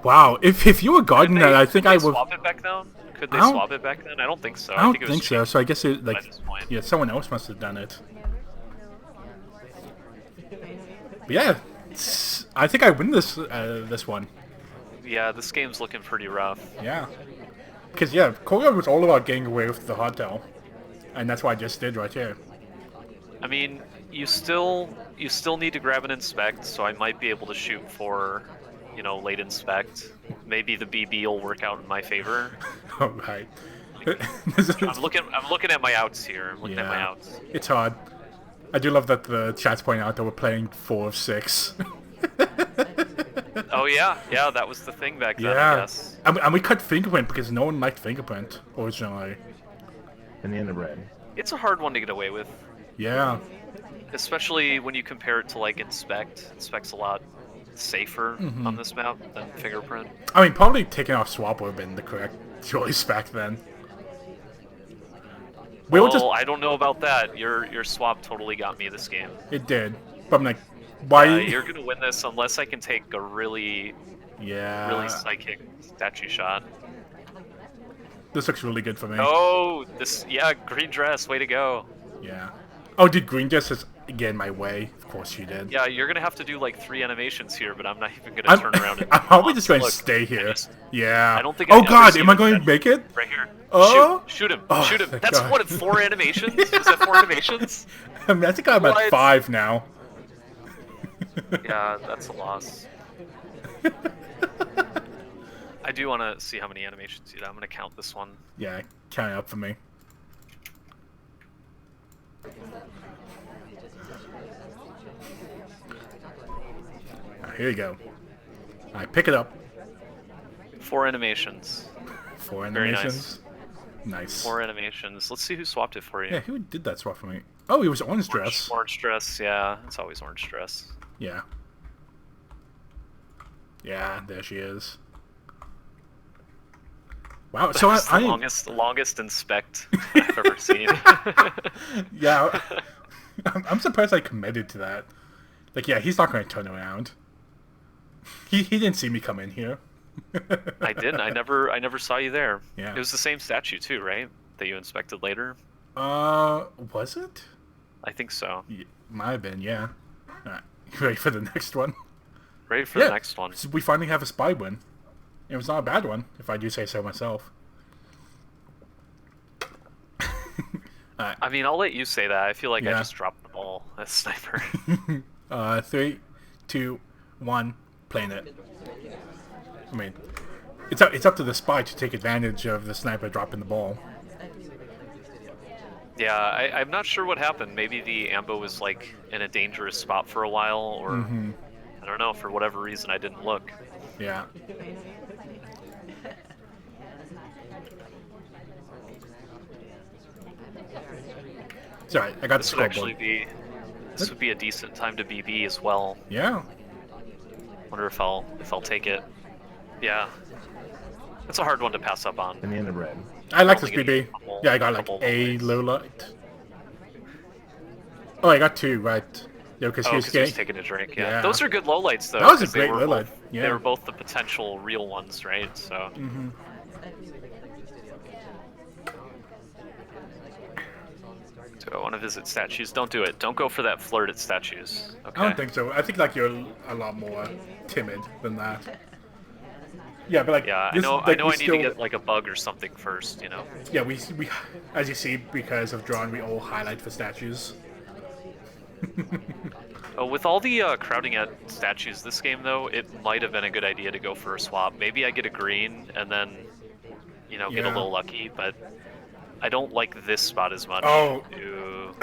[SPEAKER 2] Wow, if you were guarding that, I think I would.
[SPEAKER 3] Swap it back then? Could they
[SPEAKER 2] I don't-
[SPEAKER 3] swap it back then? I don't think so.
[SPEAKER 2] I don't
[SPEAKER 3] think it
[SPEAKER 2] think
[SPEAKER 3] was
[SPEAKER 2] so.
[SPEAKER 3] cheap
[SPEAKER 2] So I guess it
[SPEAKER 3] by
[SPEAKER 2] like
[SPEAKER 3] this point.
[SPEAKER 2] yeah, someone else must have done it. But yeah, I think I win this this one.
[SPEAKER 3] Yeah, this game's looking pretty rough.
[SPEAKER 2] Yeah, because yeah, Courtyard was all about getting away with the hotel, and that's what I just did right here.
[SPEAKER 3] I mean, you still need to grab an inspect, so I might be able to shoot for, you know, late inspect. Maybe the BB will work out in my favor.
[SPEAKER 2] All right.
[SPEAKER 3] I'm looking at my outs here. I'm looking at my
[SPEAKER 2] Yeah.
[SPEAKER 3] outs.
[SPEAKER 2] It's hard. I do love that the chat's pointing out that we're playing 4 of 6.
[SPEAKER 3] Oh yeah, that was the thing back then. I
[SPEAKER 2] Yeah.
[SPEAKER 3] guess.
[SPEAKER 2] And we cut Fingerprint because no one liked Fingerprint originally.
[SPEAKER 4] In the end of red.
[SPEAKER 3] It's a hard one to get away with,
[SPEAKER 2] Yeah.
[SPEAKER 3] especially when you compare it to like inspect. Inspect's a lot safer
[SPEAKER 2] Mm-hmm.
[SPEAKER 3] on this map than fingerprint.
[SPEAKER 2] I mean, probably taking off Swap would have been the correct choice back then. We were just...
[SPEAKER 3] I don't know about that. Your swap totally got me this game.
[SPEAKER 2] It did. But I'm like, why...
[SPEAKER 3] You're gonna win this unless I can take a really
[SPEAKER 2] Yeah.
[SPEAKER 3] psychic statue shot.
[SPEAKER 2] This looks really good for me.
[SPEAKER 3] Oh, green dress, way to go.
[SPEAKER 2] Yeah. Oh, did Green just get in my way? Of course she did.
[SPEAKER 3] Yeah, you're gonna have to do like 3 animations here, but I'm not even gonna turn around and
[SPEAKER 2] I'm probably just going to
[SPEAKER 3] Look,
[SPEAKER 2] stay
[SPEAKER 3] I
[SPEAKER 2] here.
[SPEAKER 3] just-
[SPEAKER 2] Yeah.
[SPEAKER 3] I don't think I've
[SPEAKER 2] Oh
[SPEAKER 3] ever
[SPEAKER 2] god,
[SPEAKER 3] seen
[SPEAKER 2] am I
[SPEAKER 3] a
[SPEAKER 2] going to
[SPEAKER 3] statue.
[SPEAKER 2] make it?
[SPEAKER 3] Right here.
[SPEAKER 2] Oh.
[SPEAKER 3] Shoot him,
[SPEAKER 2] Oh,
[SPEAKER 3] shoot him.
[SPEAKER 2] thank
[SPEAKER 3] That's
[SPEAKER 2] God.
[SPEAKER 3] what, 4 animations? Is that 4 animations?
[SPEAKER 2] I mean, I think I'm at
[SPEAKER 3] What?
[SPEAKER 2] 5 now.
[SPEAKER 3] Yeah, that's a loss. I do want to see how many animations you did. I'm gonna count this one.
[SPEAKER 2] Yeah, count it up for me. Here you go. Alright, pick it up.
[SPEAKER 3] 4 animations.
[SPEAKER 2] 4
[SPEAKER 3] Very
[SPEAKER 2] animations. Nice.
[SPEAKER 3] 4 animations. Let's see who swapped it for you.
[SPEAKER 2] Yeah, who did that swap for me? Oh, it was orange dress.
[SPEAKER 3] Orange dress, yeah. It's always orange dress.
[SPEAKER 2] Yeah. Yeah, there she is. Wow, so
[SPEAKER 3] That's
[SPEAKER 2] I
[SPEAKER 3] the longest inspect I've ever seen.
[SPEAKER 2] yeah, I'm surprised I committed to that. Like, yeah, he's not going to turn around. He didn't see me come in here.
[SPEAKER 3] I didn't. I never saw you there.
[SPEAKER 2] Yeah.
[SPEAKER 3] It was the same statue too, right? That you inspected later.
[SPEAKER 2] Was it?
[SPEAKER 3] I think so.
[SPEAKER 2] Yeah, might have been, yeah. Alright, ready for the next one?
[SPEAKER 3] Ready for the next one.
[SPEAKER 2] So we finally have a spy win. It was not a bad one, if I do say so myself.
[SPEAKER 3] I mean, I'll let you say that. I feel like I
[SPEAKER 2] Yeah.
[SPEAKER 3] just dropped the ball as sniper.
[SPEAKER 2] 3, 2, 1, playing it. I mean, it's up to the spy to take advantage of the sniper dropping the ball.
[SPEAKER 3] Yeah, I'm not sure what happened. Maybe the ambo was like in a dangerous spot for a while, or I don't know. For whatever reason, I didn't look.
[SPEAKER 2] Yeah. Sorry, I got the
[SPEAKER 3] This would
[SPEAKER 2] scoreboard.
[SPEAKER 3] actually be. This would be a decent time to BB as well.
[SPEAKER 2] Yeah.
[SPEAKER 3] Wonder if I'll take it. Yeah. It's a hard one to pass up on.
[SPEAKER 4] And in the red.
[SPEAKER 2] I like this
[SPEAKER 3] Only gonna
[SPEAKER 2] BB.
[SPEAKER 3] get a couple-
[SPEAKER 2] Yeah, I got like
[SPEAKER 3] couple
[SPEAKER 2] a
[SPEAKER 3] lights.
[SPEAKER 2] low light. Oh, I got 2, right. Yeah, because
[SPEAKER 3] Oh,
[SPEAKER 2] he was
[SPEAKER 3] because he was
[SPEAKER 2] getting...
[SPEAKER 3] taking a drink. Yeah.
[SPEAKER 2] Yeah.
[SPEAKER 3] Those are good lowlights though.
[SPEAKER 2] That was a
[SPEAKER 3] 'cause they
[SPEAKER 2] great
[SPEAKER 3] were
[SPEAKER 2] low light,
[SPEAKER 3] both-
[SPEAKER 2] yeah.
[SPEAKER 3] They were both the potential real ones, right? So. Do I want to visit statues? Don't do it. Don't go for that flirt at statues. Okay.
[SPEAKER 2] I don't think so. I think like you're a lot more timid than that. Yeah, but like
[SPEAKER 3] Yeah,
[SPEAKER 2] this,
[SPEAKER 3] I know.
[SPEAKER 2] like,
[SPEAKER 3] I know.
[SPEAKER 2] we
[SPEAKER 3] I need
[SPEAKER 2] still,
[SPEAKER 3] to get like a bug or something first. You know.
[SPEAKER 2] Yeah, we as you see, because of drawing, we all highlight for statues.
[SPEAKER 3] Oh, with all the crowding at statues this game, though, it might have been a good idea to go for a swap. Maybe I get a green and then, you know, get a
[SPEAKER 2] Yeah.
[SPEAKER 3] little lucky. But I don't like this spot as much.
[SPEAKER 2] Oh.
[SPEAKER 3] Ew.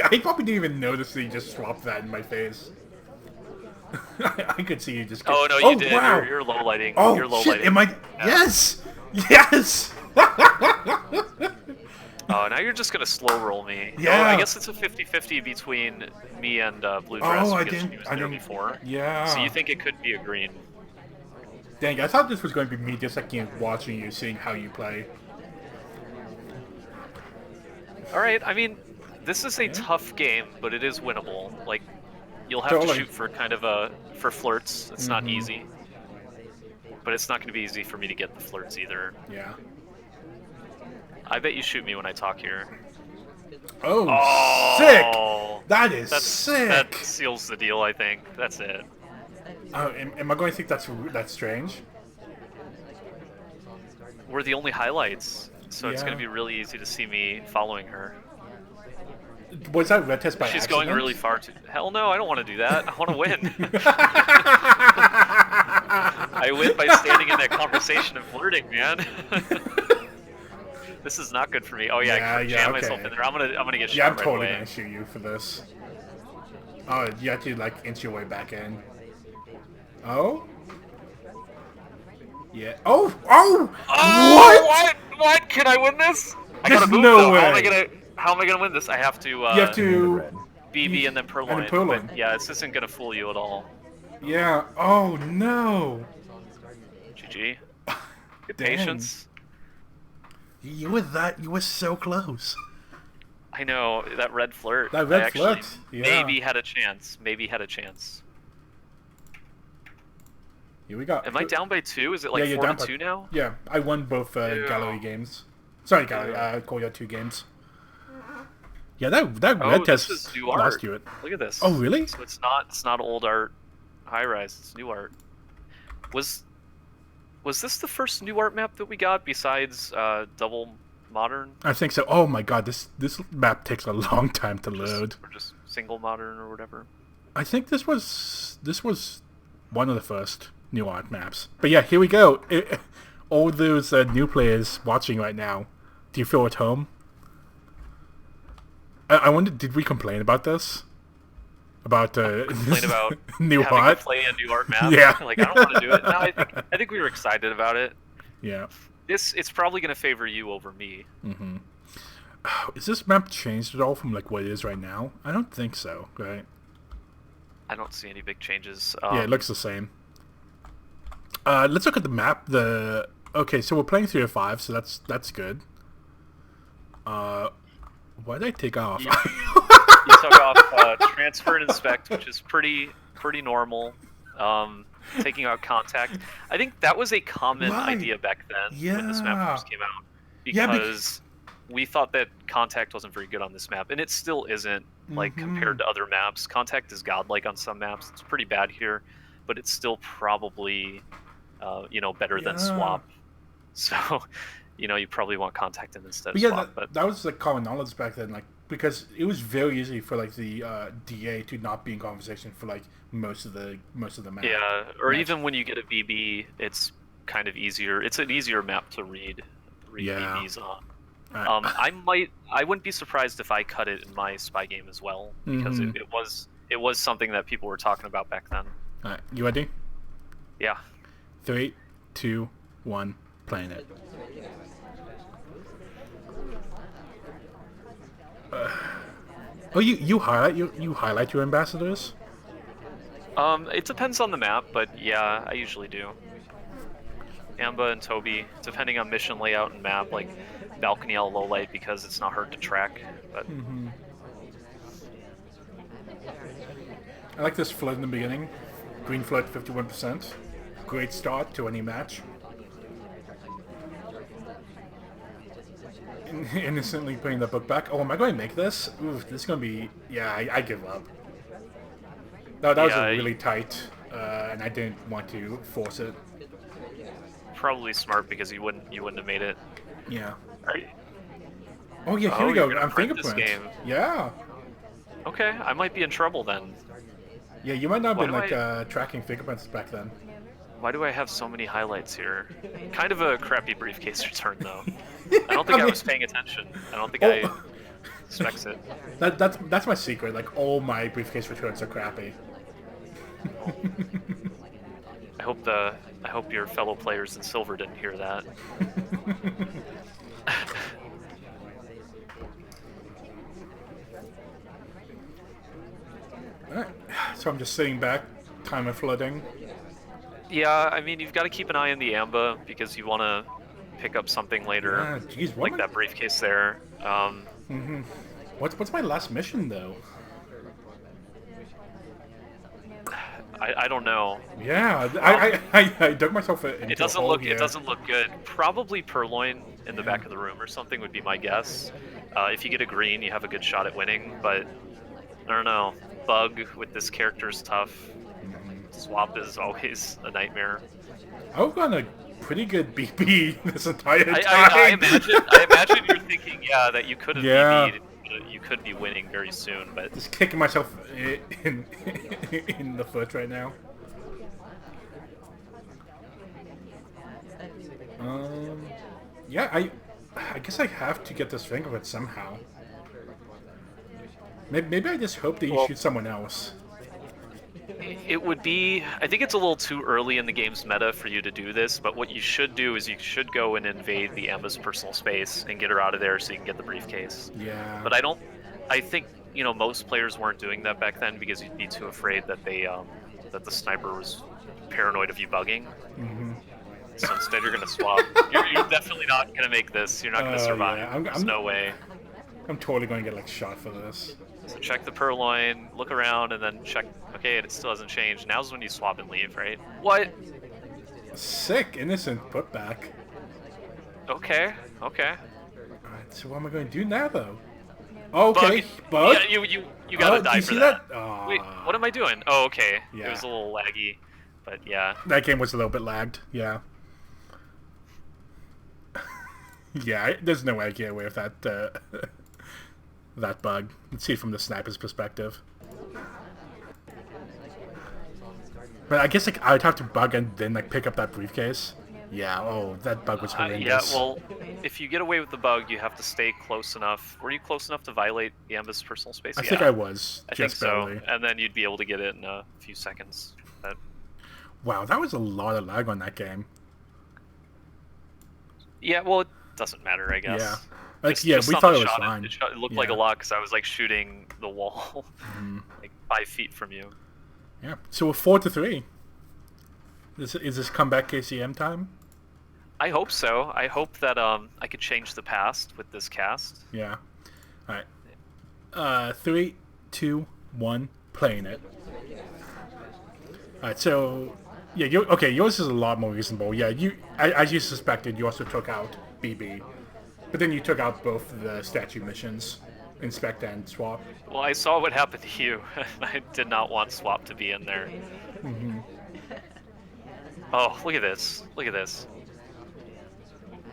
[SPEAKER 2] I probably didn't even notice that you just swapped that in my face. I could see you just.
[SPEAKER 3] Oh no, you did.
[SPEAKER 2] Wow.
[SPEAKER 3] You're low lighting.
[SPEAKER 2] Oh
[SPEAKER 3] You're low
[SPEAKER 2] shit!
[SPEAKER 3] lighting.
[SPEAKER 2] Am I? Yes! Yes!
[SPEAKER 3] Oh, now you're just gonna slow roll me.
[SPEAKER 2] Yeah.
[SPEAKER 3] Oh, I guess it's a 50-50 between me and Blue Dress
[SPEAKER 2] Oh, I
[SPEAKER 3] because
[SPEAKER 2] didn't-
[SPEAKER 3] she was
[SPEAKER 2] I
[SPEAKER 3] there
[SPEAKER 2] didn't-
[SPEAKER 3] before.
[SPEAKER 2] Yeah.
[SPEAKER 3] So you think it could be a green?
[SPEAKER 2] Dang, I thought this was going to be me just like watching you, seeing how you play.
[SPEAKER 3] All right. I mean, this is a tough game, but it is winnable. Like, you'll have to
[SPEAKER 2] Totally.
[SPEAKER 3] shoot for kind of for flirts. It's not easy, but it's not going to be easy for me to get the flirts either.
[SPEAKER 2] Yeah.
[SPEAKER 3] I bet you shoot me when I talk here.
[SPEAKER 2] Oh,
[SPEAKER 3] Oh,
[SPEAKER 2] sick! That is
[SPEAKER 3] That
[SPEAKER 2] sick.
[SPEAKER 3] seals the deal, I think. That's it.
[SPEAKER 2] Oh, am I going to think that's strange?
[SPEAKER 3] We're the only highlights, so it's
[SPEAKER 2] Yeah.
[SPEAKER 3] going to be really easy to see me following her.
[SPEAKER 2] Was that red test by
[SPEAKER 3] She's
[SPEAKER 2] accident?
[SPEAKER 3] going really far too. Hell no, I don't want to do that. I want to win. I win by standing in that conversation and flirting, man. This is not good for me. Oh yeah,
[SPEAKER 2] Yeah,
[SPEAKER 3] I
[SPEAKER 2] yeah,
[SPEAKER 3] jam
[SPEAKER 2] okay.
[SPEAKER 3] myself in there. I'm gonna get shot
[SPEAKER 2] Yeah, I'm
[SPEAKER 3] right
[SPEAKER 2] totally
[SPEAKER 3] away.
[SPEAKER 2] going to shoot you for this. Oh, you have to like inch your way back in. Oh? Yeah. Oh! Oh!
[SPEAKER 3] Oh,
[SPEAKER 2] What?
[SPEAKER 3] What? Can I win this? I
[SPEAKER 2] There's
[SPEAKER 3] gotta move
[SPEAKER 2] no
[SPEAKER 3] though.
[SPEAKER 2] way.
[SPEAKER 3] How am I gonna win this? I have to.
[SPEAKER 2] You have
[SPEAKER 4] And in the
[SPEAKER 2] to.
[SPEAKER 4] red.
[SPEAKER 3] BB and then
[SPEAKER 2] And
[SPEAKER 3] purloin.
[SPEAKER 2] then purloin.
[SPEAKER 3] But yeah, this isn't gonna fool you at all.
[SPEAKER 2] Yeah. Oh no.
[SPEAKER 3] GG. Good
[SPEAKER 2] Dang.
[SPEAKER 3] patience.
[SPEAKER 2] You were so close.
[SPEAKER 3] I know that red flirt.
[SPEAKER 2] That red
[SPEAKER 3] I actually
[SPEAKER 2] flirt, yeah.
[SPEAKER 3] Maybe had a chance. Maybe had a chance.
[SPEAKER 2] Here we go.
[SPEAKER 3] Am I down by 2? Is it like
[SPEAKER 2] Yeah, you're
[SPEAKER 3] 4
[SPEAKER 2] down
[SPEAKER 3] to
[SPEAKER 2] by-
[SPEAKER 3] 2 now?
[SPEAKER 2] Yeah, I won both
[SPEAKER 3] Ew.
[SPEAKER 2] gallery games. Sorry, gallery.
[SPEAKER 3] Ew.
[SPEAKER 2] Courtyard 2 games. Yeah, that
[SPEAKER 3] Oh,
[SPEAKER 2] red
[SPEAKER 3] this
[SPEAKER 2] test
[SPEAKER 3] is new
[SPEAKER 2] lost
[SPEAKER 3] art.
[SPEAKER 2] you it.
[SPEAKER 3] Look at this.
[SPEAKER 2] Oh, really?
[SPEAKER 3] So it's not old art, high rise. It's new art. Was this the first new art map that we got besides double modern?
[SPEAKER 2] I think so. Oh my god, this map takes a long time to load.
[SPEAKER 3] Or just single modern or whatever.
[SPEAKER 2] I think this was one of the first new art maps. But yeah, here we go. All those new players watching right now, do you feel at home? I wonder, did we complain about this? About
[SPEAKER 3] complain about
[SPEAKER 2] new
[SPEAKER 3] having
[SPEAKER 2] art.
[SPEAKER 3] to play a new art map.
[SPEAKER 2] Yeah.
[SPEAKER 3] Like I don't want to do it. No, I think we were excited about it.
[SPEAKER 2] Yeah.
[SPEAKER 3] It's probably gonna favor you over me.
[SPEAKER 2] Mm-hmm. Is this map changed at all from like what it is right now? I don't think so. Right.
[SPEAKER 3] I don't see any big changes.
[SPEAKER 2] Yeah, it looks the same. Let's look at the map. Okay, so we're playing 3 of 5, so that's good. Why did I take off?
[SPEAKER 3] You took off transfer and inspect, which is pretty normal. Taking out contact. I think that was a common idea back then when this map first came out, because we thought that contact wasn't very good on this map, and it still isn't. Like compared to other maps, contact is godlike on some maps. It's pretty bad here, but it's still probably better than swap. So you probably want contact in instead of swap. But
[SPEAKER 2] that was like common knowledge back then, like because it was very easy for like the DA to not be in conversation for like most of the map.
[SPEAKER 3] Yeah, or even when you get a VB, it's kind of easier. It's an easier map to read VBs on. I wouldn't be surprised if I cut it in my spy game as well, because it was something that people were talking about back then.
[SPEAKER 2] All right, you ready?
[SPEAKER 3] Yeah.
[SPEAKER 2] 3, 2, 1, playing it. Oh, you highlight your ambassadors?
[SPEAKER 3] It depends on the map, but yeah, I usually do. Amba and Toby, depending on mission layout and map, like balcony I'll low light because it's not hard to track. But
[SPEAKER 2] I like this flood in the beginning. Green flood 51%. Great start to any match. Innocently putting the book back. Oh, am I going to make this? Ooh, this is going to be... Yeah, I give up. No, that was really tight, and I didn't want to force it.
[SPEAKER 3] Probably smart because you wouldn't have made it.
[SPEAKER 2] Yeah.
[SPEAKER 3] Right.
[SPEAKER 2] Oh yeah, here we go. I'm fingerprint.
[SPEAKER 3] Game.
[SPEAKER 2] Yeah.
[SPEAKER 3] Okay, I might be in trouble then.
[SPEAKER 2] Yeah, you might not have been like tracking fingerprints back then.
[SPEAKER 3] Why do I have so many highlights here? Kind of a crappy briefcase return though. I don't think I was paying attention. I don't think I specs it.
[SPEAKER 2] That's my secret. Like all my briefcase returns are crappy.
[SPEAKER 3] I hope your fellow players in silver didn't hear that.
[SPEAKER 2] Alright, so I'm just sitting back, timer flooding.
[SPEAKER 3] Yeah, I mean, you've got to keep an eye on the Amba because you want to pick up something later.
[SPEAKER 2] Yeah, geez,
[SPEAKER 3] like that briefcase there.
[SPEAKER 2] What's my last mission though?
[SPEAKER 3] I don't know.
[SPEAKER 2] Yeah, I dug myself into
[SPEAKER 3] it doesn't
[SPEAKER 2] a hole
[SPEAKER 3] look
[SPEAKER 2] here.
[SPEAKER 3] It doesn't look good. Probably Purloin in the back of the room or something would be my guess. If you get a green, you have a good shot at winning. But I don't know. Bug with this character is tough. Swap is always a nightmare.
[SPEAKER 2] I've got a pretty good BB this entire time.
[SPEAKER 3] I imagine you're thinking, that you could have BB'd. You could be winning very soon, but
[SPEAKER 2] just kicking myself in the foot right now. Yeah, I guess I have to get this fingerprint somehow. Maybe I just hope that you shoot someone else.
[SPEAKER 3] It would be... I think it's a little too early in the game's meta for you to do this, but what you should do is you should go and invade the Amba's personal space and get her out of there so you can get the briefcase.
[SPEAKER 2] Yeah.
[SPEAKER 3] But I think, most players weren't doing that back then because you'd be too afraid that that the sniper was paranoid of you bugging. So instead you're going to swap. You're definitely not going to make this. You're not going to survive.
[SPEAKER 2] Yeah.
[SPEAKER 3] There's no way.
[SPEAKER 2] I'm totally going to get shot for this.
[SPEAKER 3] So check the Purloin, look around, and then check. Okay, it still hasn't changed. Now's when you swap and leave, right? What?
[SPEAKER 2] Sick, innocent putback.
[SPEAKER 3] Okay.
[SPEAKER 2] Alright, so what am I going to do now, though? Okay,
[SPEAKER 3] Bug? Yeah, you gotta die for that. Wait, what am I doing? Oh, okay.
[SPEAKER 2] Yeah.
[SPEAKER 3] It was a little laggy, but yeah.
[SPEAKER 2] That game was a little bit lagged, yeah. Yeah, there's no way I get away with that, that bug. Let's see it from the sniper's perspective. But I guess I'd have to bug and then pick up that briefcase. Yeah, that bug was horrendous.
[SPEAKER 3] Yeah, well, if you get away with the bug, you have to stay close enough. Were you close enough to violate the Ambus personal space?
[SPEAKER 2] I think I was.
[SPEAKER 3] I think
[SPEAKER 2] just
[SPEAKER 3] so.
[SPEAKER 2] barely.
[SPEAKER 3] And then you'd be able to get it in a few seconds. But
[SPEAKER 2] Wow, that was a lot of lag on that game.
[SPEAKER 3] yeah, well, it doesn't matter, I guess.
[SPEAKER 2] Yeah. Like,
[SPEAKER 3] Just-
[SPEAKER 2] yeah,
[SPEAKER 3] just
[SPEAKER 2] we
[SPEAKER 3] on
[SPEAKER 2] thought
[SPEAKER 3] the
[SPEAKER 2] it was
[SPEAKER 3] shot,
[SPEAKER 2] fine.
[SPEAKER 3] It looked like a
[SPEAKER 2] Yeah.
[SPEAKER 3] lot because I was like shooting the wall, like 5 feet from you.
[SPEAKER 2] Yeah. So we're 4-3. Is this comeback KCM time?
[SPEAKER 3] I hope so. I hope that I could change the past with this cast.
[SPEAKER 2] Yeah. All right. 3, 2, 1. Playing it. All right. So, yeah. Yours is a lot more reasonable. Yeah. As you suspected, you also took out BB, but then you took out both the statue missions, inspect and swap.
[SPEAKER 3] Well, I saw what happened to you. I did not want Swap to be in there. Oh, look at this. Look at this.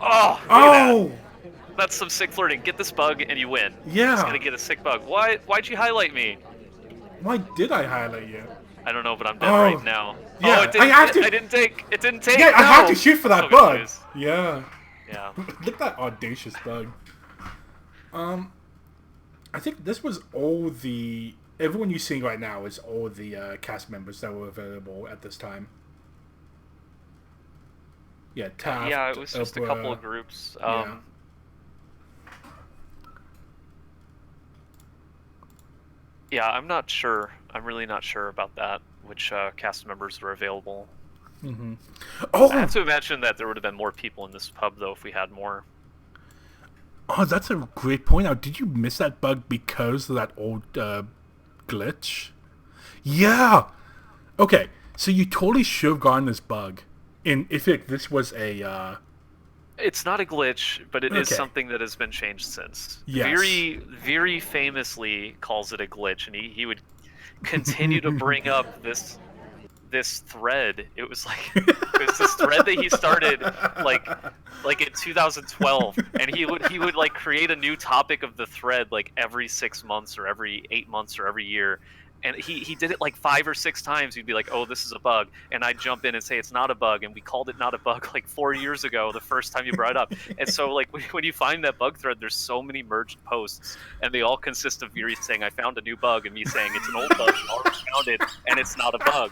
[SPEAKER 3] Oh, look at that. That's some sick flirting. Get this bug and you win.
[SPEAKER 2] Yeah.
[SPEAKER 3] Just gonna get a sick bug. Why'd you highlight me?
[SPEAKER 2] Why did I highlight you?
[SPEAKER 3] I don't know, but I'm dead
[SPEAKER 2] Oh,
[SPEAKER 3] right now.
[SPEAKER 2] yeah,
[SPEAKER 3] Oh, it didn't,
[SPEAKER 2] I have to-
[SPEAKER 3] I didn't take. It didn't take.
[SPEAKER 2] Yeah, I
[SPEAKER 3] no.
[SPEAKER 2] had to shoot for that
[SPEAKER 3] So gonna
[SPEAKER 2] bug.
[SPEAKER 3] lose.
[SPEAKER 2] Yeah.
[SPEAKER 3] Yeah.
[SPEAKER 2] Look at that audacious bug. I think this was all the... Everyone you're seeing right now is all the cast members that were available at this time. Yeah, Taft,
[SPEAKER 3] Yeah, it was just a couple of
[SPEAKER 2] Oprah.
[SPEAKER 3] groups.
[SPEAKER 2] Yeah.
[SPEAKER 3] Yeah, I'm not sure. I'm really not sure about that. Which cast members were available.
[SPEAKER 2] Oh!
[SPEAKER 3] I have to imagine that there would have been more people in this pub though if we had more.
[SPEAKER 2] Oh, that's a great point. Now, did you miss that bug because of that old glitch? Yeah! Okay, so you totally should have gotten this bug. If this was a...
[SPEAKER 3] It's not a glitch, but it is
[SPEAKER 2] Okay.
[SPEAKER 3] something that has been changed since.
[SPEAKER 2] Yes.
[SPEAKER 3] Very famously calls it a glitch, and he would continue to bring up this thread. It was like it was this thread that he started like in 2012, and he would like create a new topic of the thread like every 6 months or every 8 months or every year. And he did it like 5 or 6 times. He'd be like, "Oh, this is a bug," and I'd jump in and say it's not a bug. And we called it not a bug like 4 years ago, the first time you brought it up. And so like when you find that bug thread, there's so many merged posts, and they all consist of Yuri saying, "I found a new bug," and me saying, "It's an old bug. I already found it, and it's not a bug."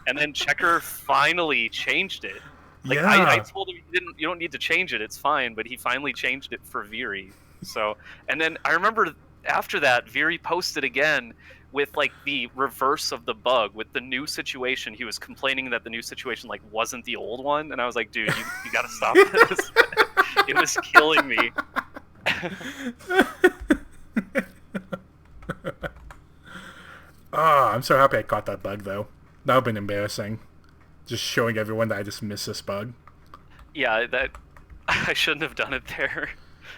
[SPEAKER 3] And then Checker finally changed it. Like
[SPEAKER 2] Yeah.
[SPEAKER 3] I told him you don't need to change it. It's fine, but he finally changed it for Viri. So and then I remember after that, Viri posted again with like the reverse of the bug with the new situation. He was complaining that the new situation like wasn't the old one, and I was like, dude, you gotta stop this. It was killing me.
[SPEAKER 2] I'm so happy I caught that bug, though. That would have been embarrassing. Just showing everyone that I just missed this bug.
[SPEAKER 3] Yeah, that I shouldn't have done it there.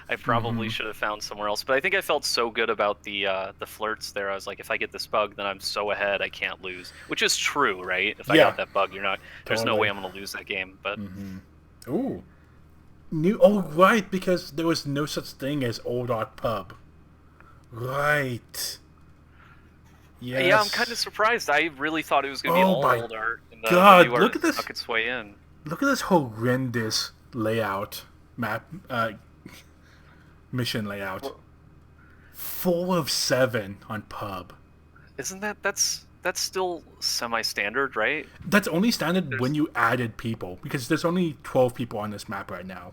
[SPEAKER 3] I probably should have found somewhere else. But I think I felt so good about the flirts there. I was like, if I get this bug, then I'm so ahead I can't lose. Which is true, right? If I
[SPEAKER 2] Yeah.
[SPEAKER 3] got that bug, there's no
[SPEAKER 2] Totally.
[SPEAKER 3] way I'm gonna lose that game. But
[SPEAKER 2] Ooh. Right, because there was no such thing as Old Art Pub. Right. Yes.
[SPEAKER 3] yeah, I'm kind of surprised. I really thought it was gonna be
[SPEAKER 2] Oh
[SPEAKER 3] all
[SPEAKER 2] my
[SPEAKER 3] old art. And
[SPEAKER 2] God,
[SPEAKER 3] new art
[SPEAKER 2] look at this.
[SPEAKER 3] snuck its way in.
[SPEAKER 2] Look at this horrendous layout, mission layout. 4 of 7 on pub.
[SPEAKER 3] Isn't that's still semi-standard, right?
[SPEAKER 2] That's only standard when you added people, because there's only 12 people on this map right now.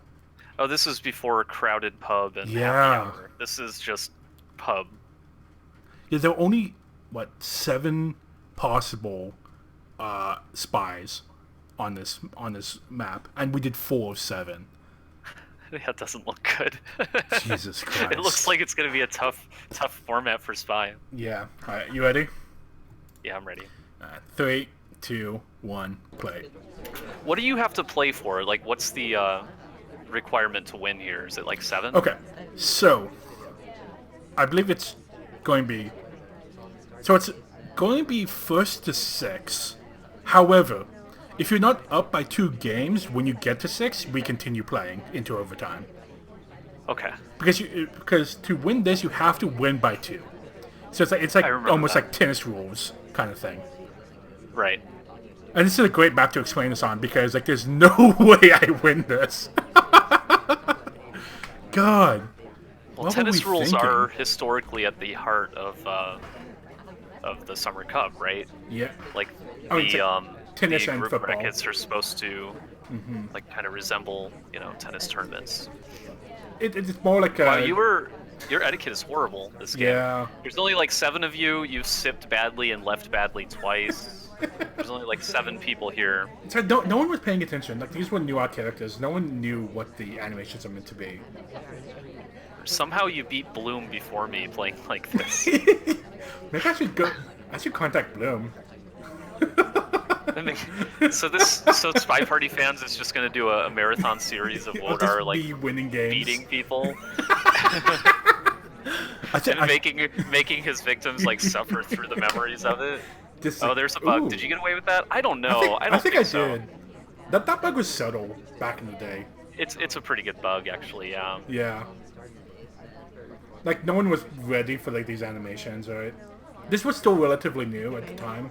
[SPEAKER 3] Oh, this is before crowded pub and
[SPEAKER 2] Yeah.
[SPEAKER 3] happy hour. This is just pub.
[SPEAKER 2] Yeah, there are only, 7 possible spies on this map, and we did 4 of 7.
[SPEAKER 3] That doesn't look good.
[SPEAKER 2] Jesus Christ.
[SPEAKER 3] It looks like it's gonna be a tough format for Spy.
[SPEAKER 2] Yeah. All right, you ready?
[SPEAKER 3] Yeah, I'm ready.
[SPEAKER 2] 3, 2, 1, play.
[SPEAKER 3] What do you have to play for? Like, what's the requirement to win here? Is it like 7?
[SPEAKER 2] Okay, so I believe it's going to be. So it's going to be 1st to 6. However, if you're not up by 2 games when you get to 6, we continue playing into overtime.
[SPEAKER 3] Okay.
[SPEAKER 2] Because to win this, you have to win by 2. So it's like
[SPEAKER 3] I remember
[SPEAKER 2] almost
[SPEAKER 3] that.
[SPEAKER 2] like tennis rules kind of thing.
[SPEAKER 3] Right.
[SPEAKER 2] And this is a great map to explain this on, because like there's no way I win this. God.
[SPEAKER 3] Well,
[SPEAKER 2] What were
[SPEAKER 3] tennis
[SPEAKER 2] we
[SPEAKER 3] rules
[SPEAKER 2] thinking?
[SPEAKER 3] are historically at the heart of the Summer Cup, right?
[SPEAKER 2] Yeah.
[SPEAKER 3] Like
[SPEAKER 2] Oh, it's like tennis
[SPEAKER 3] the
[SPEAKER 2] and
[SPEAKER 3] group
[SPEAKER 2] football.
[SPEAKER 3] brackets are supposed to like kind of resemble tennis tournaments.
[SPEAKER 2] It's more like a...
[SPEAKER 3] Wow, your etiquette is horrible this game.
[SPEAKER 2] Yeah.
[SPEAKER 3] There's only like 7 of you. You've sipped badly and left badly twice. There's only like 7 people here.
[SPEAKER 2] So no one was paying attention. Like, these were new art characters. No one knew what the animations are meant to be.
[SPEAKER 3] Somehow you beat Bloom before me playing like this.
[SPEAKER 2] Maybe I should go... I should contact Bloom.
[SPEAKER 3] So SpyParty fans is just gonna do a marathon series of
[SPEAKER 2] I'll
[SPEAKER 3] Wodar
[SPEAKER 2] just
[SPEAKER 3] like
[SPEAKER 2] be winning games.
[SPEAKER 3] beating people
[SPEAKER 2] I
[SPEAKER 3] and making his victims like suffer through the memories of it. Oh, there's a bug.
[SPEAKER 2] Ooh.
[SPEAKER 3] Did you get away with that? I don't know. I don't
[SPEAKER 2] think I
[SPEAKER 3] so.
[SPEAKER 2] did. That bug was subtle back in the day.
[SPEAKER 3] It's a pretty good bug actually. Yeah.
[SPEAKER 2] Yeah. Like, no one was ready for like these animations, right? This was still relatively new at the time.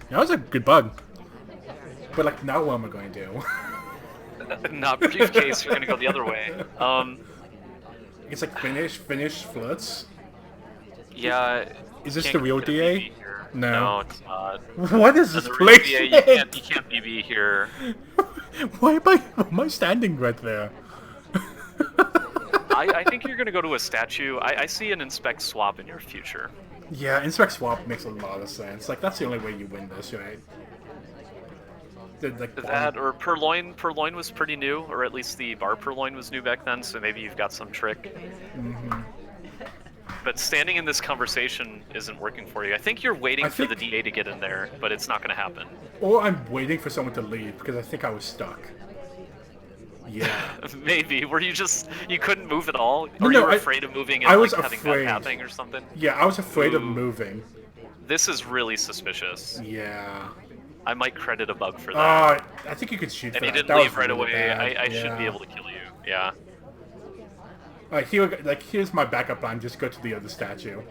[SPEAKER 2] That was a good bug. But like, now what am I going to do?
[SPEAKER 3] Not briefcase. You're gonna go the other way.
[SPEAKER 2] It's like finish flirts.
[SPEAKER 3] Yeah.
[SPEAKER 2] Is this
[SPEAKER 3] can't
[SPEAKER 2] the real
[SPEAKER 3] get a
[SPEAKER 2] DA?
[SPEAKER 3] BB here.
[SPEAKER 2] No.
[SPEAKER 3] No, it's not.
[SPEAKER 2] What is
[SPEAKER 3] And
[SPEAKER 2] this
[SPEAKER 3] the real
[SPEAKER 2] place?
[SPEAKER 3] DA, you can't BB here.
[SPEAKER 2] Why am I standing right there?
[SPEAKER 3] I think you're gonna go to a statue. I see an inspect swap in your future.
[SPEAKER 2] Yeah, inspect swap makes a lot of sense. Like, that's the only way you win this, right? Like,
[SPEAKER 3] That or Purloin. Purloin was pretty new, or at least the bar Purloin was new back then. So maybe you've got some trick. But standing in this conversation isn't working for you. I think you're waiting for the DA to get in there, but it's not gonna happen.
[SPEAKER 2] Or I'm waiting for someone to leave because I think I was stuck. Yeah.
[SPEAKER 3] Maybe. Were you couldn't move at all?
[SPEAKER 2] No,
[SPEAKER 3] Or
[SPEAKER 2] no,
[SPEAKER 3] you were
[SPEAKER 2] I-
[SPEAKER 3] afraid of moving
[SPEAKER 2] I
[SPEAKER 3] and
[SPEAKER 2] was
[SPEAKER 3] like having
[SPEAKER 2] afraid.
[SPEAKER 3] bad pathing or something?
[SPEAKER 2] Yeah, I was afraid of
[SPEAKER 3] Ooh.
[SPEAKER 2] moving.
[SPEAKER 3] This is really suspicious.
[SPEAKER 2] Yeah.
[SPEAKER 3] I might credit a bug for that.
[SPEAKER 2] I think you could shoot
[SPEAKER 3] And
[SPEAKER 2] for
[SPEAKER 3] he
[SPEAKER 2] that.
[SPEAKER 3] didn't
[SPEAKER 2] That was
[SPEAKER 3] leave right
[SPEAKER 2] really
[SPEAKER 3] away.
[SPEAKER 2] bad.
[SPEAKER 3] I
[SPEAKER 2] Yeah.
[SPEAKER 3] should be able to kill you. Yeah.
[SPEAKER 2] Alright, here's my backup plan. Just go to the other statue.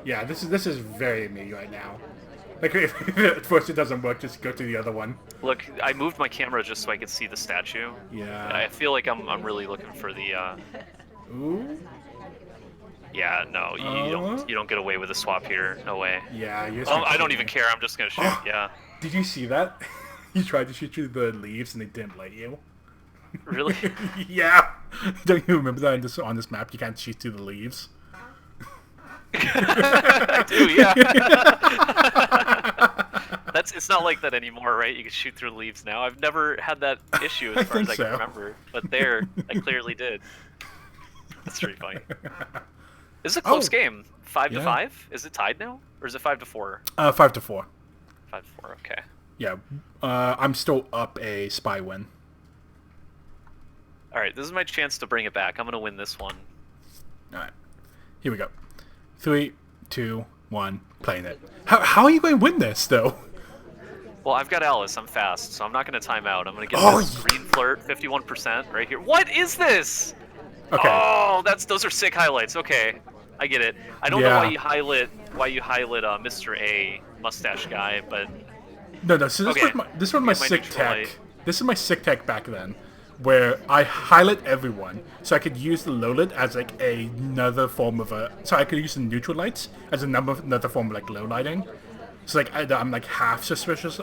[SPEAKER 2] Yeah, this is very me right now. Like, if at first it doesn't work, just go to the other one.
[SPEAKER 3] Look, I moved my camera just so I could see the statue.
[SPEAKER 2] Yeah.
[SPEAKER 3] I feel like I'm really looking for the.
[SPEAKER 2] Ooh.
[SPEAKER 3] Yeah, no, you don't get away with a swap here. No way.
[SPEAKER 2] Yeah, you're.
[SPEAKER 3] Oh, I don't even care. I'm just gonna shoot. Yeah.
[SPEAKER 2] Did you see that? You tried to shoot through the leaves and they didn't let you.
[SPEAKER 3] Really?
[SPEAKER 2] Yeah. Don't you remember that on this map? You can't shoot through the leaves.
[SPEAKER 3] I do, yeah. It's not like that anymore, right? You can shoot through leaves now. I've never had that issue as far as I can remember, but there, I clearly did. That's pretty funny. This is a close game. 5-5. Is it tied now, or is it 5-4?
[SPEAKER 2] 5-4.
[SPEAKER 3] 5-4. Okay.
[SPEAKER 2] Yeah. I'm still up a spy win.
[SPEAKER 3] All right, this is my chance to bring it back. I'm gonna win this one.
[SPEAKER 2] All right. Here we go. 3, 2, 1. Playing it. How are you going to win this, though?
[SPEAKER 3] Well, I've got Alice. I'm fast, so I'm not gonna time out. I'm gonna get
[SPEAKER 2] Oh,
[SPEAKER 3] this green flirt, 51% right here. What is this?
[SPEAKER 2] Okay.
[SPEAKER 3] Oh, those are sick highlights. Okay, I get it. I don't know why you highlight Mr. A mustache guy, but
[SPEAKER 2] No. So this was my sick tech. This is my sick tech back then, where I highlight everyone, so I could use the low lit as like another form of so I could use the neutral lights as another form of like low lighting. So like I'm like half suspicious,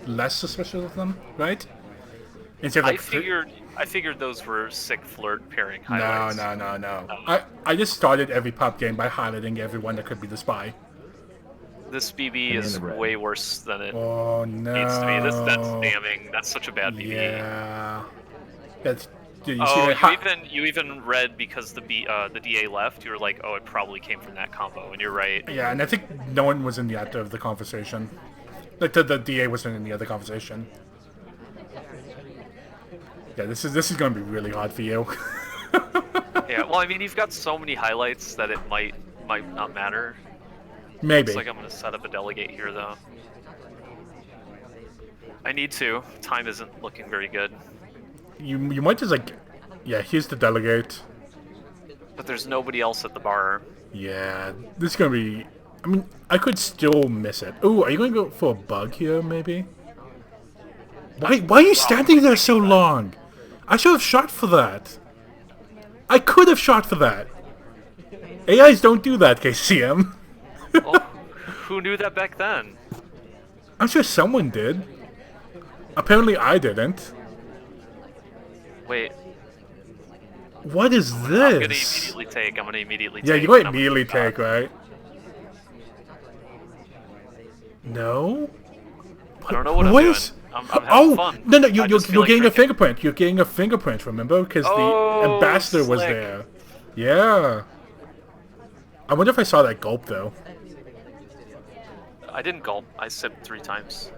[SPEAKER 2] less suspicious of them, right? Instead of, like,
[SPEAKER 3] I figured those were sick flirt pairing highlights.
[SPEAKER 2] No. I just started every pub game by highlighting everyone that could be the spy.
[SPEAKER 3] This BB is way worse than it
[SPEAKER 2] Oh no.
[SPEAKER 3] needs to be. That's damning. That's such a bad BB.
[SPEAKER 2] Yeah. That's. Dude,
[SPEAKER 3] you even read because the DA left. You were like, oh, it probably came from that combo, and you're right.
[SPEAKER 2] Yeah, and I think no one was in the other of the conversation. Like the DA wasn't in the other conversation. Yeah, this is gonna be really hard for you.
[SPEAKER 3] Yeah, well, I mean, you've got so many highlights that it might not matter.
[SPEAKER 2] Maybe.
[SPEAKER 3] Looks like I'm gonna set up a delegate here, though. I need to. Time isn't looking very good.
[SPEAKER 2] You might just like, yeah. Here's the delegate.
[SPEAKER 3] But there's nobody else at the bar.
[SPEAKER 2] Yeah, this is gonna be. I mean, I could still miss it. Ooh, are you gonna go for a bug here, maybe? Why are you standing there so long? I should have shot for that. I could have shot for that. AIs don't do that, KCM.
[SPEAKER 3] Oh, who knew that back then?
[SPEAKER 2] I'm sure someone did. Apparently I didn't.
[SPEAKER 3] Wait,
[SPEAKER 2] What is
[SPEAKER 3] I'm gonna
[SPEAKER 2] this?
[SPEAKER 3] immediately take. I'm gonna immediately take.
[SPEAKER 2] Yeah, you're going
[SPEAKER 3] and
[SPEAKER 2] to
[SPEAKER 3] I'm gonna
[SPEAKER 2] immediately take, right? No?
[SPEAKER 3] I don't know what I'm
[SPEAKER 2] What
[SPEAKER 3] doing.
[SPEAKER 2] is-
[SPEAKER 3] I'm having
[SPEAKER 2] Oh!
[SPEAKER 3] fun.
[SPEAKER 2] No,
[SPEAKER 3] I
[SPEAKER 2] you're
[SPEAKER 3] just feel like
[SPEAKER 2] getting a
[SPEAKER 3] drinking.
[SPEAKER 2] fingerprint. You're getting a fingerprint, remember? Because
[SPEAKER 3] Oh,
[SPEAKER 2] the ambassador was
[SPEAKER 3] slick.
[SPEAKER 2] there. Yeah. I wonder if I saw that gulp, though.
[SPEAKER 3] I didn't gulp. I sipped 3 times.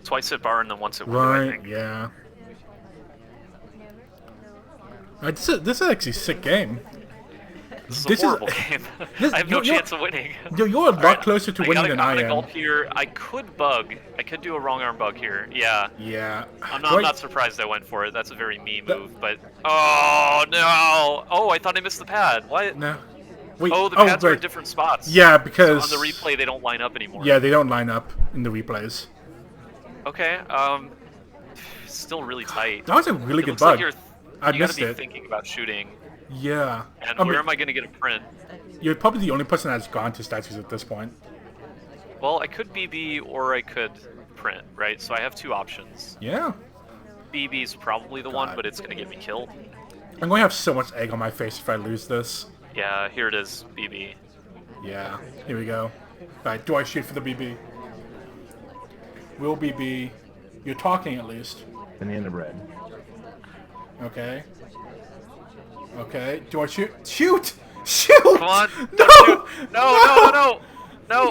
[SPEAKER 3] Twice at bar and then once at window, I
[SPEAKER 2] Right,
[SPEAKER 3] think.
[SPEAKER 2] yeah. This is actually a sick game.
[SPEAKER 3] This is
[SPEAKER 2] This is-
[SPEAKER 3] a horrible game.
[SPEAKER 2] this-
[SPEAKER 3] I have no
[SPEAKER 2] you're-
[SPEAKER 3] chance of winning.
[SPEAKER 2] You're a lot
[SPEAKER 3] Alright,
[SPEAKER 2] closer to winning than I
[SPEAKER 3] I'm gonna
[SPEAKER 2] am.
[SPEAKER 3] gulp here. I could bug. I could do a wrong arm bug here. Yeah.
[SPEAKER 2] Yeah.
[SPEAKER 3] I'm
[SPEAKER 2] Wait,
[SPEAKER 3] not surprised I went for it. That's a very me move. But oh no! Oh, I thought I missed the pad. What?
[SPEAKER 2] No. Wait,
[SPEAKER 3] Oh, the pads are in
[SPEAKER 2] right.
[SPEAKER 3] different spots.
[SPEAKER 2] Yeah,
[SPEAKER 3] So
[SPEAKER 2] because...
[SPEAKER 3] on the replay, they don't line up anymore.
[SPEAKER 2] Yeah, they don't line up in the replays.
[SPEAKER 3] Okay. Still really tight.
[SPEAKER 2] That was a really
[SPEAKER 3] It
[SPEAKER 2] good
[SPEAKER 3] looks like
[SPEAKER 2] bug.
[SPEAKER 3] you're.
[SPEAKER 2] I
[SPEAKER 3] You gotta
[SPEAKER 2] missed
[SPEAKER 3] be
[SPEAKER 2] it.
[SPEAKER 3] thinking about shooting.
[SPEAKER 2] Yeah.
[SPEAKER 3] And
[SPEAKER 2] I mean,
[SPEAKER 3] where am I gonna get a print?
[SPEAKER 2] you're probably the only person that's gone to statues at this point.
[SPEAKER 3] Well, I could BB or I could print, right? So I have 2 options.
[SPEAKER 2] Yeah.
[SPEAKER 3] BB is probably the one,
[SPEAKER 2] God.
[SPEAKER 3] but it's gonna get me killed.
[SPEAKER 2] I'm going to have so much egg on my face if I lose this.
[SPEAKER 3] Yeah, here it is, BB.
[SPEAKER 2] Yeah. Here we go. Alright, do I shoot for the BB? Will BB. You're talking at least.
[SPEAKER 4] In the inner red.
[SPEAKER 2] Okay. Okay. Do I shoot? Shoot! Shoot!
[SPEAKER 3] Come on!
[SPEAKER 2] No!
[SPEAKER 3] No!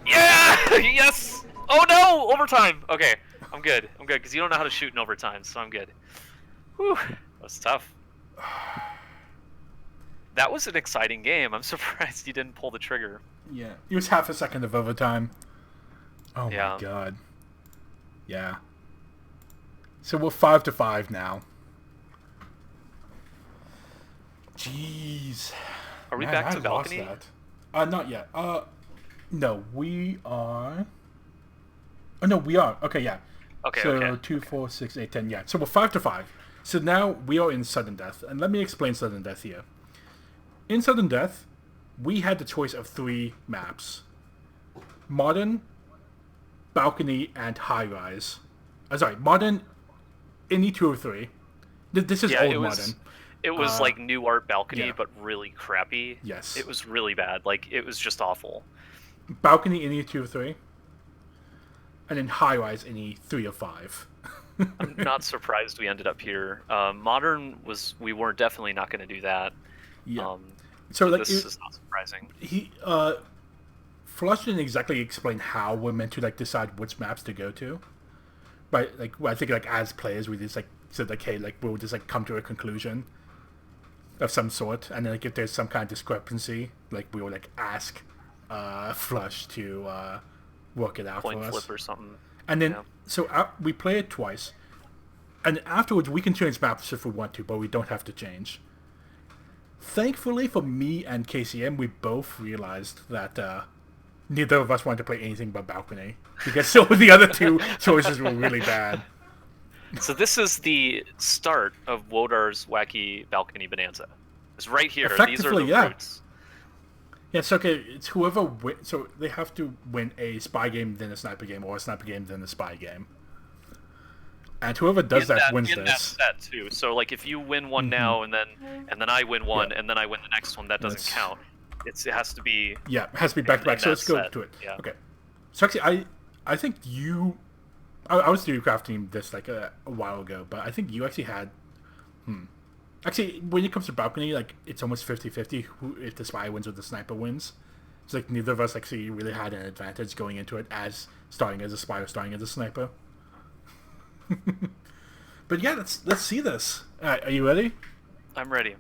[SPEAKER 3] Yeah! Yes! Oh no! Overtime! Okay, I'm good. I'm good, because you don't know how to shoot in overtime, so I'm good. Whew. That's tough. That was an exciting game. I'm surprised you didn't pull the trigger.
[SPEAKER 2] Yeah. It was half a second of overtime. Oh
[SPEAKER 3] Yeah.
[SPEAKER 2] my god. Yeah. So we're 5-5 now. Jeez.
[SPEAKER 3] Are we
[SPEAKER 2] Man,
[SPEAKER 3] back
[SPEAKER 2] I
[SPEAKER 3] to
[SPEAKER 2] lost
[SPEAKER 3] balcony?
[SPEAKER 2] that. Not yet. No, we are. Oh no, we are. Okay, yeah.
[SPEAKER 3] Okay,
[SPEAKER 2] so
[SPEAKER 3] okay.
[SPEAKER 2] 2, 4, 6, 8, 10. Yeah. So we're 5-5. So now we are in sudden death, and let me explain sudden death here. In sudden death, we had the choice of 3 maps: modern, balcony, and high rise. Sorry, modern, any 2 or 3. This is
[SPEAKER 3] Yeah,
[SPEAKER 2] old
[SPEAKER 3] it was.
[SPEAKER 2] modern.
[SPEAKER 3] It was like new art balcony,
[SPEAKER 2] yeah.
[SPEAKER 3] but really crappy.
[SPEAKER 2] Yes.
[SPEAKER 3] It was really bad. Like it was just awful.
[SPEAKER 2] Balcony, any 2 or 3. And then high rise, any 3 or 5.
[SPEAKER 3] I'm not surprised we ended up here. Modern was. We weren't definitely not going to do that.
[SPEAKER 2] Yeah. So like
[SPEAKER 3] this is not surprising.
[SPEAKER 2] Flush didn't exactly explain how we're meant to like decide which maps to go to. But like I think like as players we just like said like hey like we'll just like come to a conclusion of some sort, and then like if there's some kind of discrepancy like we will like ask Flush to work it out
[SPEAKER 3] Coin
[SPEAKER 2] for us.
[SPEAKER 3] flip or something.
[SPEAKER 2] And then
[SPEAKER 3] Yeah.
[SPEAKER 2] so we play it twice, and afterwards we can change maps if we want to, but we don't have to change. Thankfully for me and KCM, we both realized that neither of us wanted to play anything but balcony, because so the other 2 choices were really bad.
[SPEAKER 3] So this is the start of Wodar's wacky balcony bonanza. It's right here. These are
[SPEAKER 2] Effectively,
[SPEAKER 3] the
[SPEAKER 2] yeah.
[SPEAKER 3] roots.
[SPEAKER 2] Yeah, so okay, it's whoever so they have to win a spy game, then a sniper game, or a sniper game, then a spy game. And whoever does that wins
[SPEAKER 3] in that
[SPEAKER 2] this.
[SPEAKER 3] set too. So like if you win one now and then I win one and then I win the next one, that doesn't
[SPEAKER 2] That's-
[SPEAKER 3] count. It has to be.
[SPEAKER 2] Yeah, it has to be back to back.
[SPEAKER 3] in
[SPEAKER 2] So
[SPEAKER 3] that
[SPEAKER 2] let's go
[SPEAKER 3] set,
[SPEAKER 2] to it.
[SPEAKER 3] yeah.
[SPEAKER 2] Okay. So actually, I think you, I was doing crafting this like a while ago, but I think you actually had, Actually, when it comes to balcony, like it's almost 50-50 who if the spy wins or the sniper wins. It's like neither of us actually really had an advantage going into it as starting as a spy or starting as a sniper. But yeah, let's see this. All right, are you ready?
[SPEAKER 3] I'm ready.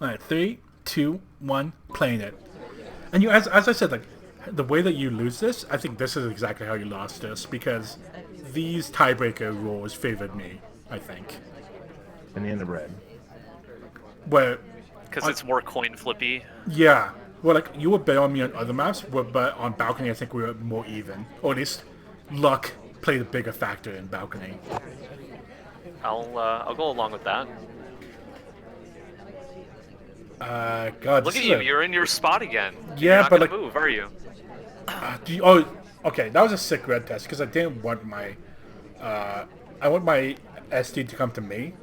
[SPEAKER 2] All right, 3, 2, 1, playing it. And you, as I said, like the way that you lose this, I think this is exactly how you lost this because these tiebreaker rules favored me. I think.
[SPEAKER 4] In the inner red.
[SPEAKER 2] Where,
[SPEAKER 3] Because it's more coin flippy.
[SPEAKER 2] yeah, well, like you were better on me on other maps, but on balcony, I think we were more even, or at least luck played a bigger factor in balcony.
[SPEAKER 3] I'll go along with that.
[SPEAKER 2] God,
[SPEAKER 3] Look
[SPEAKER 2] this
[SPEAKER 3] at
[SPEAKER 2] is
[SPEAKER 3] you, you're in your spot again.
[SPEAKER 2] Yeah,
[SPEAKER 3] you're not
[SPEAKER 2] but,
[SPEAKER 3] gonna
[SPEAKER 2] like-
[SPEAKER 3] move, are you?
[SPEAKER 2] Oh, okay, that was a sick red test because I didn't want my, I want my ST to come to me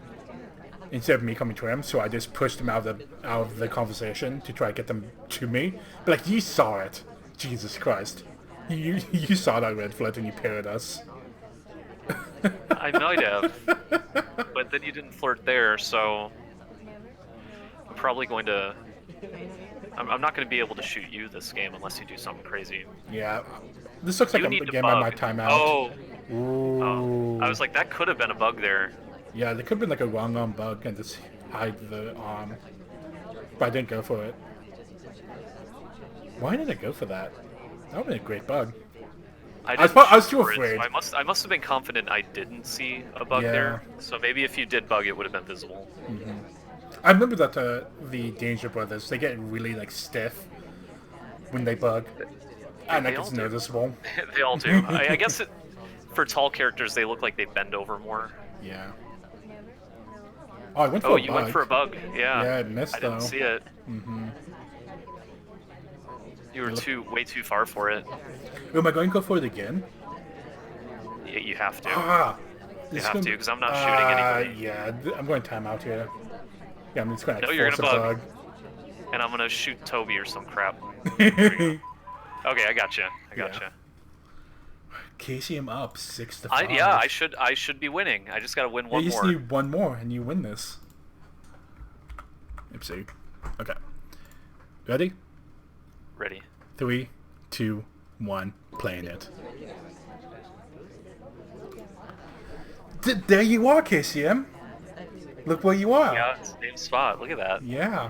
[SPEAKER 2] instead of me coming to him. So I just pushed him out of the conversation to try to get them to me. But like, you saw it, Jesus Christ, you saw that red flirt and you parried us.
[SPEAKER 3] I might have, but then you didn't flirt there, so I'm probably going to. I'm not going to be able to shoot you this game unless you do something crazy.
[SPEAKER 2] Yeah, this looks like
[SPEAKER 3] You
[SPEAKER 2] a
[SPEAKER 3] need to
[SPEAKER 2] game I
[SPEAKER 3] bug.
[SPEAKER 2] might time out.
[SPEAKER 3] Oh,
[SPEAKER 2] Ooh.
[SPEAKER 3] I was like, that could have been a bug there.
[SPEAKER 2] Yeah, there could have been like a wrong arm bug and just hide the arm. But I didn't go for it. Why did I go for that? That would have been a great bug.
[SPEAKER 3] I
[SPEAKER 2] was too
[SPEAKER 3] for it,
[SPEAKER 2] afraid.
[SPEAKER 3] so I must have been confident I didn't see a bug
[SPEAKER 2] Yeah.
[SPEAKER 3] there. So maybe if you did bug, it would have been visible.
[SPEAKER 2] I remember that the Danger Brothers, they get really like stiff when they bug. And like
[SPEAKER 3] They
[SPEAKER 2] it's
[SPEAKER 3] all do.
[SPEAKER 2] noticeable.
[SPEAKER 3] They all do. I guess for tall characters, they look like they bend over more.
[SPEAKER 2] Yeah. Oh, I went for
[SPEAKER 3] Oh,
[SPEAKER 2] a
[SPEAKER 3] you
[SPEAKER 2] bug.
[SPEAKER 3] went for a bug. Yeah.
[SPEAKER 2] Yeah, I missed
[SPEAKER 3] I didn't
[SPEAKER 2] though.
[SPEAKER 3] see it. You were way too far for it.
[SPEAKER 2] Am I going to go for it again?
[SPEAKER 3] You have to.
[SPEAKER 2] Ah!
[SPEAKER 3] You
[SPEAKER 2] This
[SPEAKER 3] have
[SPEAKER 2] is
[SPEAKER 3] to,
[SPEAKER 2] gonna-
[SPEAKER 3] 'cause I'm not shooting anybody.
[SPEAKER 2] Yeah, I'm going time out here. Yeah, I'm just going to
[SPEAKER 3] No, you're
[SPEAKER 2] force
[SPEAKER 3] gonna
[SPEAKER 2] a
[SPEAKER 3] bug. And I'm gonna shoot Toby or some crap. Okay, I gotcha. I gotcha.
[SPEAKER 2] KCM up 6-5.
[SPEAKER 3] I should be winning. I just gotta win one
[SPEAKER 2] You just
[SPEAKER 3] more.
[SPEAKER 2] need one more and you win this. Oopsie. Okay. Ready?
[SPEAKER 3] Ready.
[SPEAKER 2] 3, 2, 1. Playing it. There you are, KCM. Look where you are.
[SPEAKER 3] Yeah, same spot. Look at that.
[SPEAKER 2] Yeah.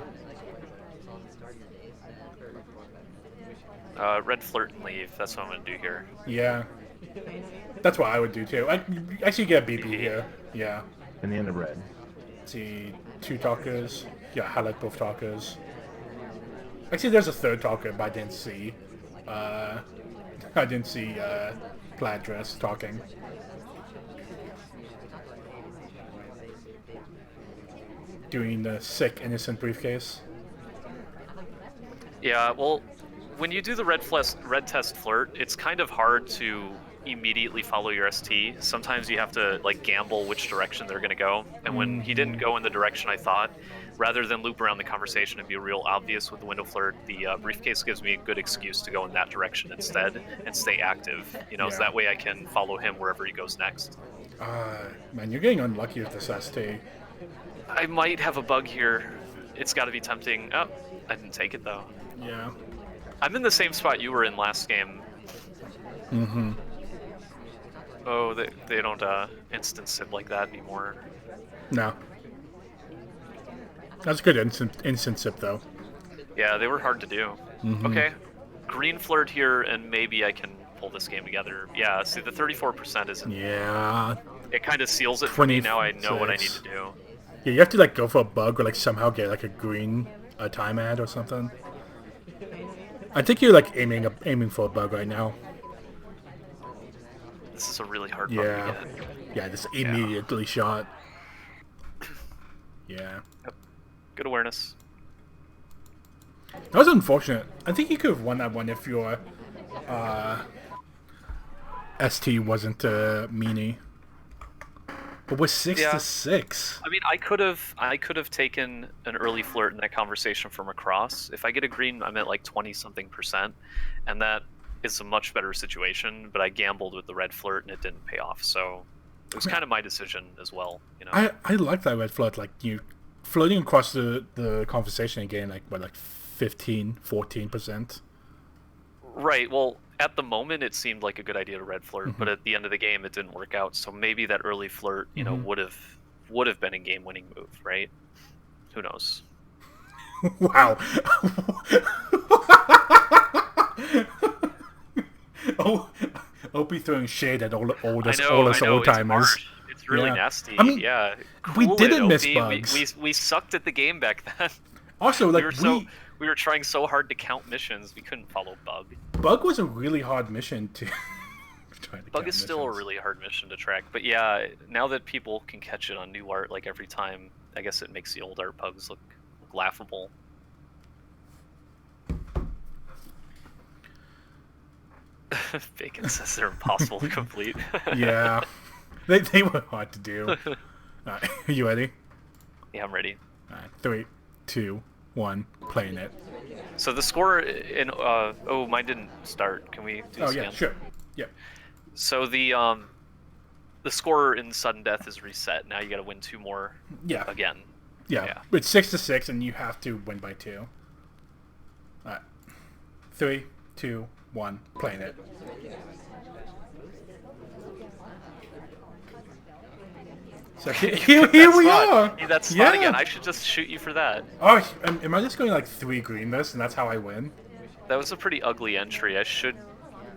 [SPEAKER 3] Red flirt and leave. That's what I'm gonna do here.
[SPEAKER 2] Yeah. That's what I would do too. I actually get a BP here. Yeah.
[SPEAKER 4] And the end of red.
[SPEAKER 2] See, 2 talkers. Yeah, highlight both talkers. Actually, there's a third talker, but I didn't see. I didn't see plaid dress talking. Doing the sick innocent briefcase.
[SPEAKER 3] Yeah. Well, when you do the red test flirt, it's kind of hard to immediately follow your ST. Sometimes you have to like gamble which direction they're gonna go. And when he didn't go in the direction I thought, rather than loop around the conversation and be real obvious with the window flirt, the briefcase gives me a good excuse to go in that direction instead and stay active. You know, so
[SPEAKER 2] Yeah.
[SPEAKER 3] that way I can follow him wherever he goes next.
[SPEAKER 2] Man, you're getting unlucky with this ST.
[SPEAKER 3] I might have a bug here. It's got to be tempting. Oh, I didn't take it though.
[SPEAKER 2] Yeah.
[SPEAKER 3] I'm in the same spot you were in last game.
[SPEAKER 2] Mm-hmm.
[SPEAKER 3] Oh, they don't instant sip like that anymore.
[SPEAKER 2] No. That's a good instant sip, though.
[SPEAKER 3] Yeah, they were hard to do. Okay, green flirt here, and maybe I can pull this game together. Yeah, see, the 34% isn't.
[SPEAKER 2] Yeah.
[SPEAKER 3] It kind of seals it for me. Now I know what I need
[SPEAKER 2] 26.
[SPEAKER 3] to do.
[SPEAKER 2] Yeah, you have to like go for a bug or like somehow get like a green time ad or something. I think you're like aiming for a bug right now.
[SPEAKER 3] This is a really hard bug
[SPEAKER 2] Yeah.
[SPEAKER 3] to get.
[SPEAKER 2] Yeah, just immediately shot. Yeah.
[SPEAKER 3] Good awareness.
[SPEAKER 2] That was unfortunate. I think you could have won that one if your ST wasn't meanie. But we're 6-6.
[SPEAKER 3] I mean, I could have taken an early flirt in that conversation from across. If I get a green, I'm at like 20-something%, and that is a much better situation. But I gambled with the red flirt, and it didn't pay off. So it was kind of my decision as well. You know.
[SPEAKER 2] I like that red flirt. Like you floating across the conversation again, like what, like 15-14%.
[SPEAKER 3] Right. Well, at the moment, it seemed like a good idea to red flirt, but at the end of the game, it didn't work out. So maybe that early flirt, you know, would have been a game-winning move, right? Who knows?
[SPEAKER 2] Wow. Oh, Opie throwing shade at all us old timers.
[SPEAKER 3] It's really
[SPEAKER 2] Yeah.
[SPEAKER 3] nasty.
[SPEAKER 2] I mean,
[SPEAKER 3] yeah.
[SPEAKER 2] we
[SPEAKER 3] Cool
[SPEAKER 2] didn't
[SPEAKER 3] it,
[SPEAKER 2] miss
[SPEAKER 3] Opie.
[SPEAKER 2] bugs.
[SPEAKER 3] We sucked at the game back then.
[SPEAKER 2] Also, like
[SPEAKER 3] we were trying so hard to count missions, we couldn't follow bug.
[SPEAKER 2] Bug was a really hard mission to Right, the
[SPEAKER 3] Bug
[SPEAKER 2] cat
[SPEAKER 3] is still a
[SPEAKER 2] missions.
[SPEAKER 3] really hard mission to track, but yeah, now that people can catch it on new art like every time, I guess it makes the old art bugs look laughable. Bacon says they're impossible to complete.
[SPEAKER 2] Yeah, they were hard to do. Alright, you ready?
[SPEAKER 3] Yeah, I'm ready.
[SPEAKER 2] Alright, 3, 2, 1, playing it.
[SPEAKER 3] So the score in oh, mine didn't start. Can we do
[SPEAKER 2] Oh
[SPEAKER 3] this
[SPEAKER 2] yeah,
[SPEAKER 3] again?
[SPEAKER 2] sure. Yep.
[SPEAKER 3] So the score in sudden death is reset. Now you got to win 2 more
[SPEAKER 2] Yeah.
[SPEAKER 3] again.
[SPEAKER 2] Yeah.
[SPEAKER 3] Yeah.
[SPEAKER 2] It's 6-6, and you have to win by 2. Alright. 3, 2, 1, playing it. So here we are.
[SPEAKER 3] That's spot again. I should just shoot you for that.
[SPEAKER 2] Oh, am I just going like 3 green this, and that's how I win?
[SPEAKER 3] That was a pretty ugly entry. I should.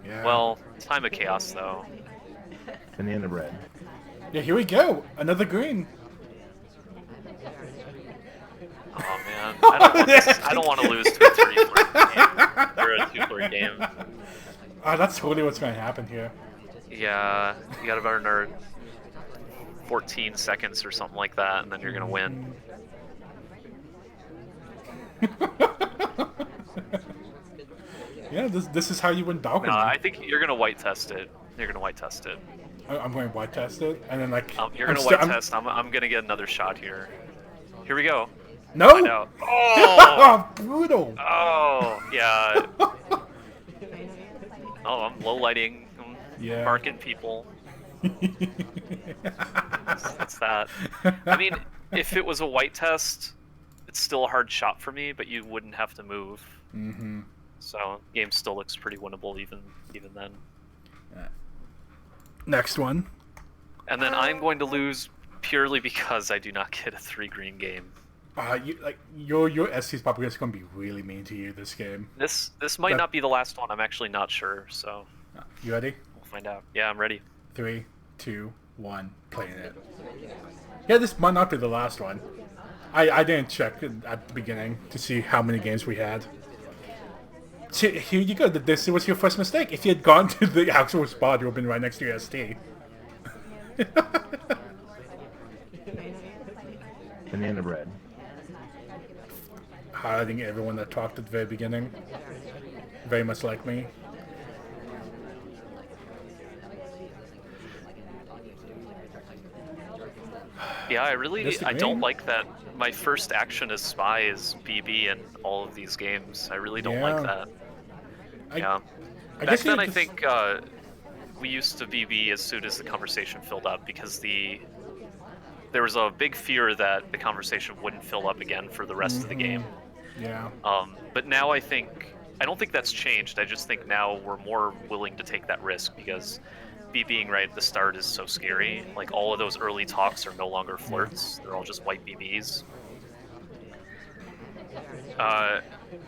[SPEAKER 2] Yeah.
[SPEAKER 3] Well, time of chaos though.
[SPEAKER 4] Banana bread.
[SPEAKER 2] Yeah, here we go. Another green.
[SPEAKER 3] Oh man, I don't want to lose to a 3-flirt game or a 2-flirt game.
[SPEAKER 2] That's totally what's going to happen here.
[SPEAKER 3] Yeah, you got about another 14 seconds or something like that, and then you're gonna win.
[SPEAKER 2] Yeah, this is how you win balcony.
[SPEAKER 3] No, I think you're gonna white test it. You're gonna white test it.
[SPEAKER 2] I'm going to white test it, and then like
[SPEAKER 3] You're gonna white test. I'm gonna get another shot here. Here we go.
[SPEAKER 2] No.
[SPEAKER 3] Find out. Oh!
[SPEAKER 2] Brutal.
[SPEAKER 3] Oh, yeah. Oh, I'm low lighting. I'm
[SPEAKER 2] Yeah.
[SPEAKER 3] marking people. That's that. I mean, if it was a white test, it's still a hard shot for me, but you wouldn't have to move.
[SPEAKER 2] Mm-hmm.
[SPEAKER 3] So, game still looks pretty winnable even then.
[SPEAKER 2] Next one.
[SPEAKER 3] And then I'm going to lose purely because I do not get a 3 green game.
[SPEAKER 2] Your SC's probably just going to be really mean to you this game.
[SPEAKER 3] This might not be the last one. I'm actually not sure. So,
[SPEAKER 2] You ready?
[SPEAKER 3] we'll find out. Yeah, I'm ready.
[SPEAKER 2] 3, 2, 1, playing it. Yeah, this might not be the last one. I didn't check at the beginning to see how many games we had. So here you go. This was your first mistake. If you had gone to the actual spot, you would have been right next to your ST.
[SPEAKER 4] Banana bread.
[SPEAKER 2] Highlighting everyone that talked at the very beginning. Very much like me.
[SPEAKER 3] Yeah, I don't
[SPEAKER 2] Green?
[SPEAKER 3] like that my first action as spy is BB in all of these games. I really don't like that. Yeah.
[SPEAKER 2] I
[SPEAKER 3] Back
[SPEAKER 2] guess
[SPEAKER 3] then, I think we used to BB as soon as the conversation filled up because there was a big fear that the conversation wouldn't fill up again for the rest of the game.
[SPEAKER 2] Yeah.
[SPEAKER 3] But now I don't think that's changed. I just think now we're more willing to take that risk because BBing right at the start is so scary. Like all of those early talks are no longer flirts; they're all just white BBs.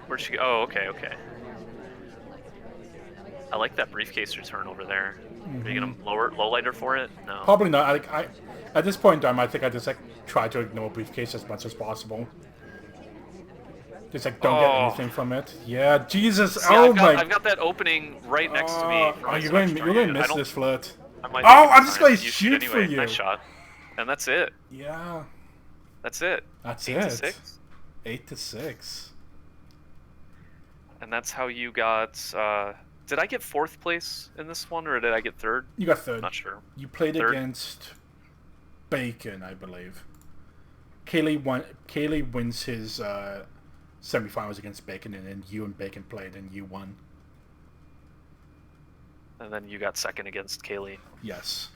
[SPEAKER 3] Where'd she go? Oh, okay. I like that briefcase return over there. Are you gonna low lighter for it? No.
[SPEAKER 2] Probably not. I at this point in time, I think I just try to ignore briefcase as much as possible. Just don't get anything from it. Yeah, Jesus.
[SPEAKER 3] See,
[SPEAKER 2] I've
[SPEAKER 3] got that opening right next to me.
[SPEAKER 2] You're going to miss this flirt.
[SPEAKER 3] I'm
[SPEAKER 2] just going to shoot
[SPEAKER 3] anyway.
[SPEAKER 2] for you.
[SPEAKER 3] Nice shot. And that's it.
[SPEAKER 2] Yeah.
[SPEAKER 3] That's it.
[SPEAKER 2] That's
[SPEAKER 3] 8
[SPEAKER 2] it.
[SPEAKER 3] to 6.
[SPEAKER 2] 8-6.
[SPEAKER 3] And that's how you got. Did I get 4th place in this one, or did I get 3rd?
[SPEAKER 2] You got 3rd.
[SPEAKER 3] Not sure.
[SPEAKER 2] You played
[SPEAKER 3] 3rd?
[SPEAKER 2] against Bacon, I believe. Kaylee wins his semifinals against Bacon, and then you and Bacon played, and you won.
[SPEAKER 3] And then you got 2nd against Kaylee.
[SPEAKER 2] Yes.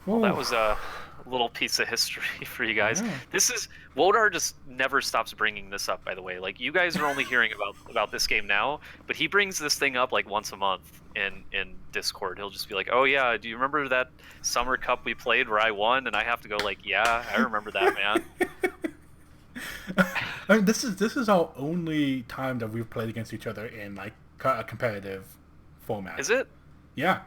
[SPEAKER 3] Well, that was a little piece of history for you guys.
[SPEAKER 2] Yeah.
[SPEAKER 3] This is Wodar just never stops bringing this up. By the way, like you guys are only hearing about this game now, but he brings this thing up like once a month in Discord. He'll just be like, "Oh yeah, do you remember that summer cup we played where I won?" And I have to go like, "Yeah, I remember that, man."
[SPEAKER 2] I mean, this is our only time that we've played against each other in like a competitive format.
[SPEAKER 3] Is it?
[SPEAKER 2] Yeah.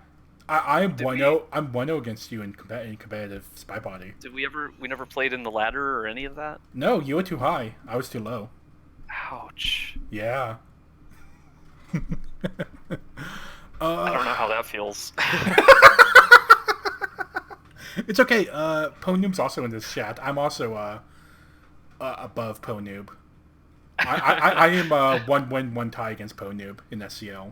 [SPEAKER 2] I'm
[SPEAKER 3] Did
[SPEAKER 2] 1-0. I'm 1-0 against you in competitive SpyParty.
[SPEAKER 3] Did we ever? We never played in the ladder or any of that.
[SPEAKER 2] No, you were too high. I was too low.
[SPEAKER 3] Ouch.
[SPEAKER 2] Yeah.
[SPEAKER 3] I don't know how that feels.
[SPEAKER 2] It's okay. PoNoob's also in this chat. I'm also above PoNoob. I am one win, one tie against PoNoob in SCL.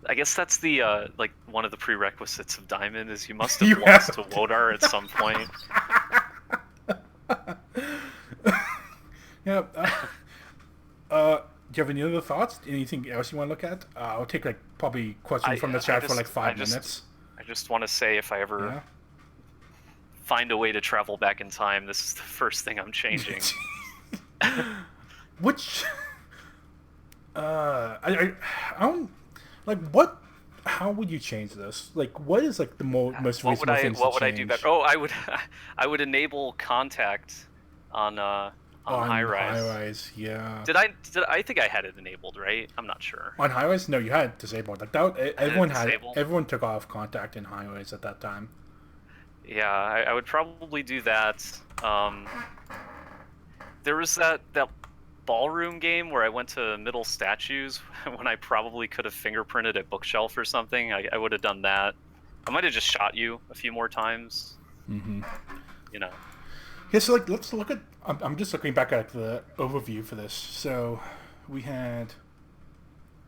[SPEAKER 3] I guess that's the like one of the prerequisites of Diamond is you must
[SPEAKER 2] You
[SPEAKER 3] have lost
[SPEAKER 2] have
[SPEAKER 3] to Wodar at some point.
[SPEAKER 2] Yeah. Do you have any other thoughts? Anything else you want to look at? I'll take like probably questions from the chat for like 5 minutes.
[SPEAKER 3] I just want to say if I ever find a way to travel back in time, this is the first thing I'm changing.
[SPEAKER 2] Which I don't like what. How would you change this? Like, what is like the most reasonable things
[SPEAKER 3] What
[SPEAKER 2] to
[SPEAKER 3] would I do
[SPEAKER 2] change?
[SPEAKER 3] better? Oh, I would enable contact on high rise.
[SPEAKER 2] High rise, yeah.
[SPEAKER 3] I think I had it enabled, right? I'm not sure.
[SPEAKER 2] On high rise, no, you had it disabled. Like that, everyone had
[SPEAKER 3] disabled?
[SPEAKER 2] everyone took off contact in high rise at that time.
[SPEAKER 3] Yeah, I would probably do that. There was that ballroom game where I went to middle statues when I probably could have fingerprinted a bookshelf or something. I would have done that. I might have just shot you a few more times.
[SPEAKER 2] Mm-hmm.
[SPEAKER 3] You know.
[SPEAKER 2] Yeah, so like let's look at. I'm just looking back at the overview for this. So we had.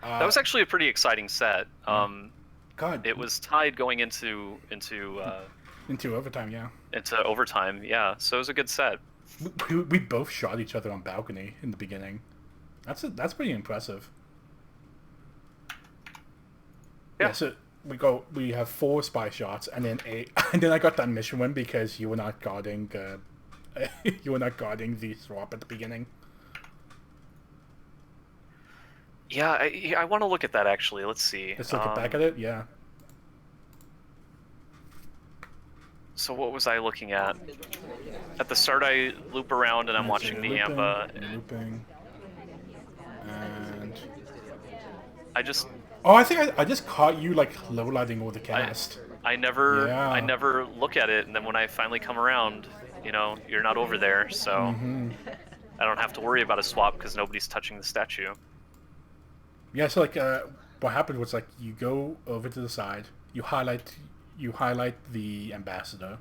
[SPEAKER 3] That was actually a pretty exciting set.
[SPEAKER 2] God,
[SPEAKER 3] it was tied going into
[SPEAKER 2] overtime, yeah.
[SPEAKER 3] Into overtime, yeah. So it was a good set.
[SPEAKER 2] We both shot each other on balcony in the beginning. That's pretty impressive. Yeah. So we have 4 spy shots and then 8, and then I got that mission win because you were not guarding the swap at the beginning.
[SPEAKER 3] Yeah, I want to look at that actually. Let's see.
[SPEAKER 2] Let's look back at it. Yeah.
[SPEAKER 3] So what was I looking at? At the start, I loop around and I'm watching the Amba.
[SPEAKER 2] Looping. And
[SPEAKER 3] I just.
[SPEAKER 2] Oh, I think I just caught you like low lighting all the cast.
[SPEAKER 3] I never look at it, and then when I finally come around, you know, you're not over there, so I don't have to worry about a swap because nobody's touching the statue.
[SPEAKER 2] Yeah, so like what happened was like you go over to the side, you highlight the ambassador,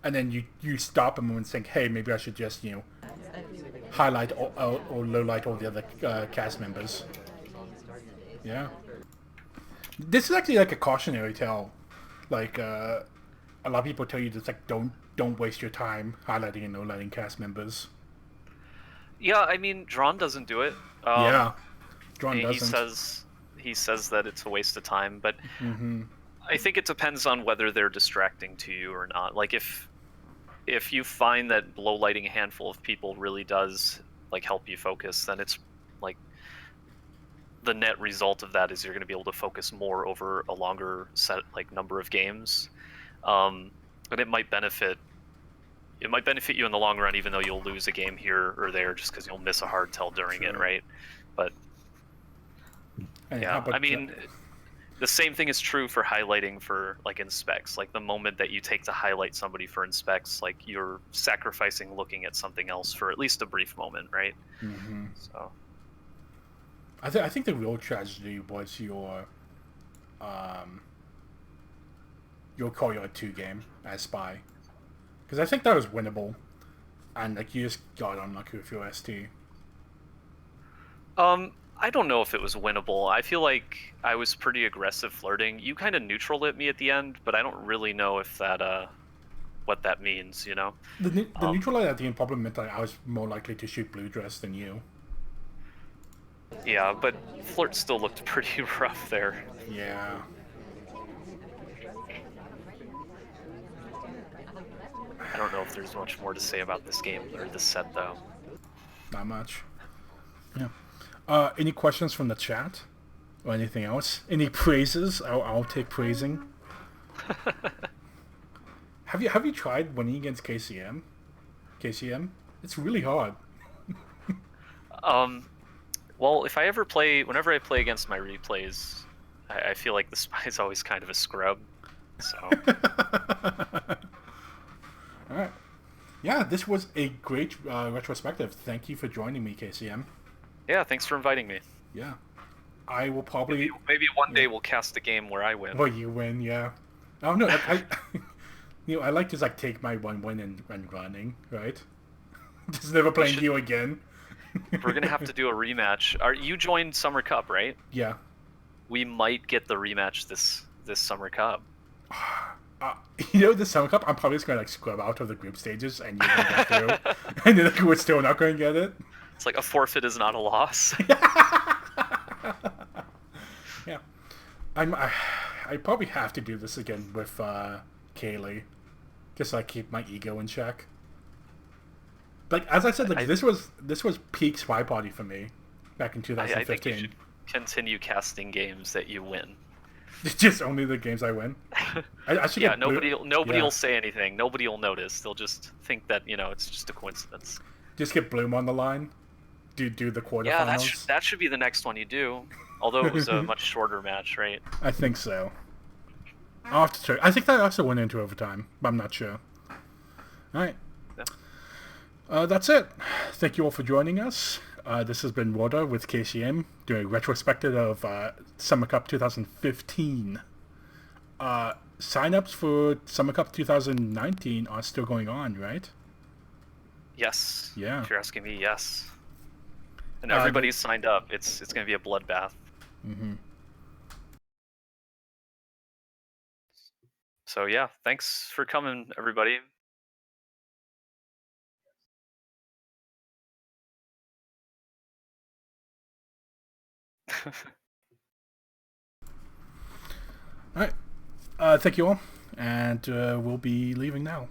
[SPEAKER 2] and then you stop him and think, hey, maybe I should just highlight or low light all the other cast members. Yeah. This is actually like a cautionary tale. Like a lot of people tell you just like don't waste your time highlighting and low lighting cast members.
[SPEAKER 3] Yeah, I mean Drawn doesn't do it.
[SPEAKER 2] Yeah, Drawn doesn't.
[SPEAKER 3] He says that it's a waste of time, but I think it depends on whether they're distracting to you or not. Like if you find that low lighting a handful of people really does like help you focus, then it's like the net result of that is you're going to be able to focus more over a longer set number of games, and it might benefit you in the long run, even though you'll lose a game here or there just because you'll miss a hard tell during it, right? But yeah, I mean, the same thing is true for highlighting for like inspects. Like the moment that you take to highlight somebody for inspects, like you're sacrificing looking at something else for at least a brief moment, right? So
[SPEAKER 2] I think the real tragedy was your Courtyard 2 game as Spy, because I think that was winnable, and like you just got unlucky with your ST.
[SPEAKER 3] I don't know if it was winnable. I feel like I was pretty aggressive flirting. You kind of neutral at me at the end, but I don't really know if that what that means, you know?
[SPEAKER 2] The neutral at the end probably meant that I was more likely to shoot blue dress than you.
[SPEAKER 3] Yeah, but flirt still looked pretty rough there.
[SPEAKER 2] Yeah.
[SPEAKER 3] I don't know if there's much more to say about this game or this set, though.
[SPEAKER 2] Not much. Yeah. Any questions from the chat? Or anything else? Any praises? I'll take praising. Have you tried winning against KCM? KCM? It's really hard.
[SPEAKER 3] Well, whenever I play against my replays, I feel like the Spy's always kind of a scrub. So.
[SPEAKER 2] All right. Yeah, this was a great retrospective. Thank you for joining me, KCM.
[SPEAKER 3] Yeah, thanks for inviting me.
[SPEAKER 2] Yeah. I will probably.
[SPEAKER 3] Maybe one day we'll cast a game where I win.
[SPEAKER 2] Well, you win, yeah. I don't know. I I like to like take my one win and running, right? Just never playing you again.
[SPEAKER 3] We're gonna have to do a rematch. You joined Summer Cup, right?
[SPEAKER 2] Yeah.
[SPEAKER 3] We might get the rematch this Summer Cup.
[SPEAKER 2] The Summer Cup, I'm probably just gonna like scrub out of the group stages and you're gonna get through, and then like, we're still not gonna get it.
[SPEAKER 3] It's like a forfeit is not a loss.
[SPEAKER 2] Yeah, I probably have to do this again with Kaylee, just like keep my ego in check. Like as I said, like this was peak SpyParty for me back in 2015.
[SPEAKER 3] I think you should continue casting games that you win.
[SPEAKER 2] Just only the games I win. I should get
[SPEAKER 3] nobody will say anything. Nobody will notice. They'll just think that it's just a coincidence.
[SPEAKER 2] Just get Bloom on the line. Do the quarterfinals.
[SPEAKER 3] Yeah, that should be the next one you do. Although it was a much shorter match, right?
[SPEAKER 2] I think so. I'll have to check. I think that also went into overtime, but I'm not sure. All right. Yeah. That's it. Thank you all for joining us. This has been Wodar with KCM doing a retrospective of Summer Cup 2015. Sign-ups for Summer Cup 2019 are still going on, right?
[SPEAKER 3] Yes.
[SPEAKER 2] Yeah.
[SPEAKER 3] If you're asking me, yes. And everybody's signed up. It's going to be a bloodbath.
[SPEAKER 2] Mm-hmm.
[SPEAKER 3] So yeah, thanks for coming, everybody.
[SPEAKER 2] All right. Thank you all, and we'll be leaving now.